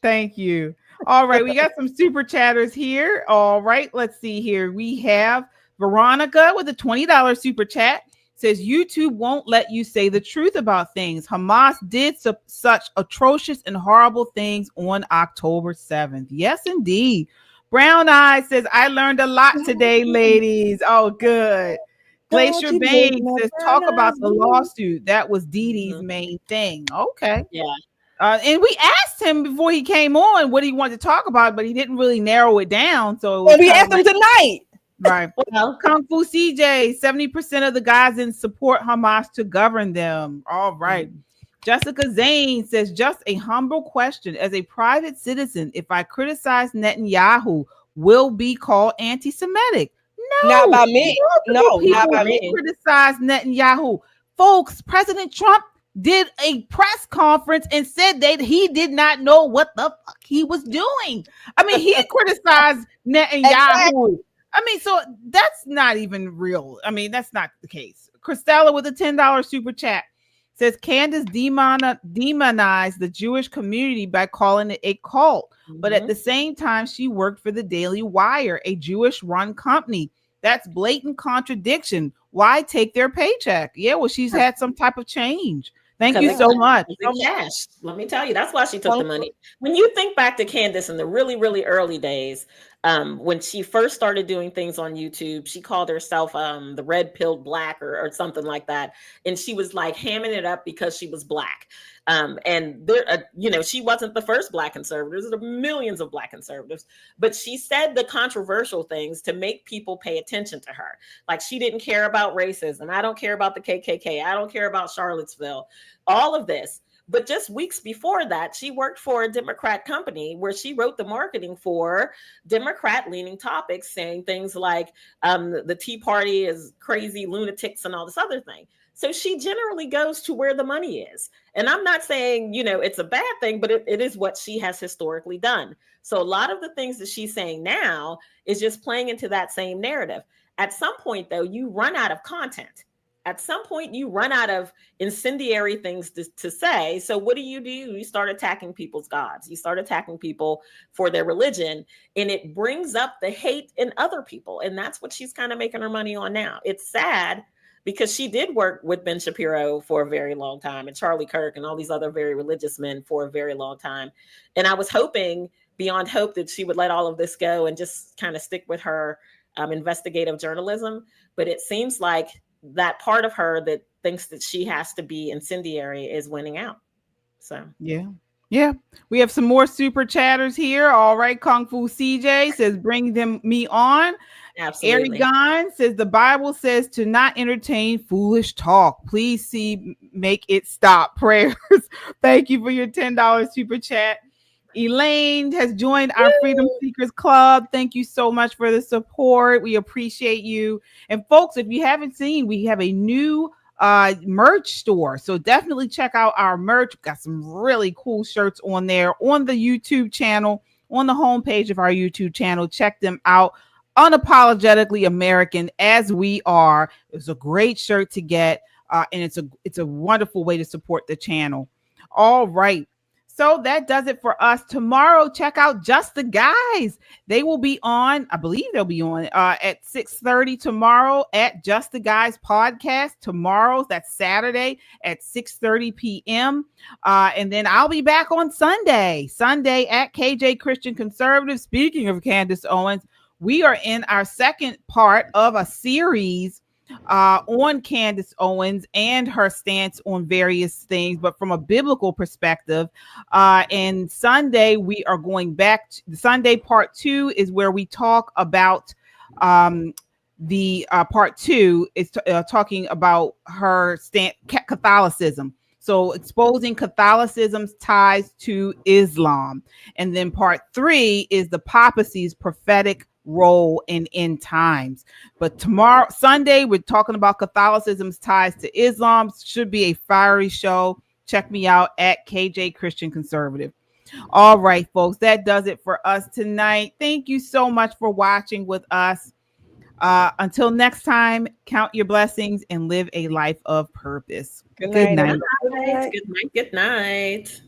Thank you. All right, we got some super chatters here. All right, let's see here. We have Veronica with a $20 super chat. Says YouTube won't let you say the truth about things. Hamas did such atrocious and horrible things on October 7th. Yes, indeed. Brown Eyes says, I learned a lot today, ladies. Oh, good. Glacier Banks says, talk about the lawsuit. That was Dee Dee's main thing. Okay. Yeah. And we asked him before he came on what he wanted to talk about, but he didn't really narrow it down. So we asked him tonight. Right. Well, Kung Fu CJ, 70% of the Gazans support Hamas to govern them. All right. Jessica Zane says, just a humble question. As a private citizen, if I criticize Netanyahu, will be called anti-Semitic? No, not by me. No, not by me. Criticize Netanyahu. Folks, President Trump did a press conference and said that he did not know what the fuck he was doing. I mean, he criticized Netanyahu. Exactly. I mean, so that's not even real. I mean, that's not the case. Christella with a $10 super chat says Candace demonized the Jewish community by calling it a cult. But at the same time, she worked for the Daily Wire, a Jewish-run company. That's blatant contradiction. Why take their paycheck? Yeah, well, she's had some type of change. Thank you so much. Cash. Let me tell you, that's why she took the money. When you think back to Candace in the really, really early days, When she first started doing things on YouTube, she called herself the red pilled black or something like that. And she was like hamming it up because she was black. And there, she wasn't the first black conservative. There are millions of black conservatives, but she said the controversial things to make people pay attention to her. Like she didn't care about racism. I don't care about the KKK. I don't care about Charlottesville, all of this. But just weeks before that, she worked for a Democrat company where she wrote the marketing for Democrat-leaning topics, saying things like the Tea Party is crazy lunatics and all this other thing. So she generally goes to where the money is. And I'm not saying, it's a bad thing, but it is what she has historically done. So a lot of the things that she's saying now is just playing into that same narrative. At some point, though, you run out of content. At some point, you run out of incendiary things to say. So what do? You start attacking people's gods. You start attacking people for their religion, and it brings up the hate in other people. And that's what she's kind of making her money on now. It's sad because she did work with Ben Shapiro for a very long time and Charlie Kirk and all these other very religious men for a very long time. And I was hoping beyond hope that she would let all of this go and just kind of stick with her investigative journalism. But it seems like that part of her that thinks that she has to be incendiary is winning out. So yeah, we have some more super chatters here. All right, Kung Fu CJ says bring me on. Absolutely. Aragon says the Bible says to not entertain foolish talk. Please make it stop. Prayers. Thank you for your $10 super chat. Elaine has joined our Freedom Seekers Club. Thank you so much for the support. We appreciate you. And folks, if you haven't seen, we have a new merch store. So definitely check out our merch. We've got some really cool shirts on there on the YouTube channel, on the homepage of our YouTube channel. Check them out. Unapologetically American as we are. It's a great shirt to get. And it's a wonderful way to support the channel. All right. So that does it for us. Tomorrow, check out Just the Guys. They will be on, I believe they'll be on at 6:30 tomorrow at Just the Guys podcast. Tomorrow, that's Saturday at 6:30 p.m. And then I'll be back on Sunday at KJ Christian Conservative. Speaking of Candace Owens, we are in our second part of a series on Candace Owens and her stance on various things, but from a biblical perspective. And Sunday, we are going back to Sunday part 2 is where we talk about the part 2 is talking about her Catholicism. So exposing Catholicism's ties to Islam. And then part 3 is the papacy's prophetic role in end times. But tomorrow, Sunday, we're talking about Catholicism's ties to Islam. Should be a fiery show. Check me out at KJ Christian Conservative. All right, folks, that does it for us tonight. Thank you so much for watching with us. Until next time, count your blessings and live a life of purpose. Good night. Good night. Good night.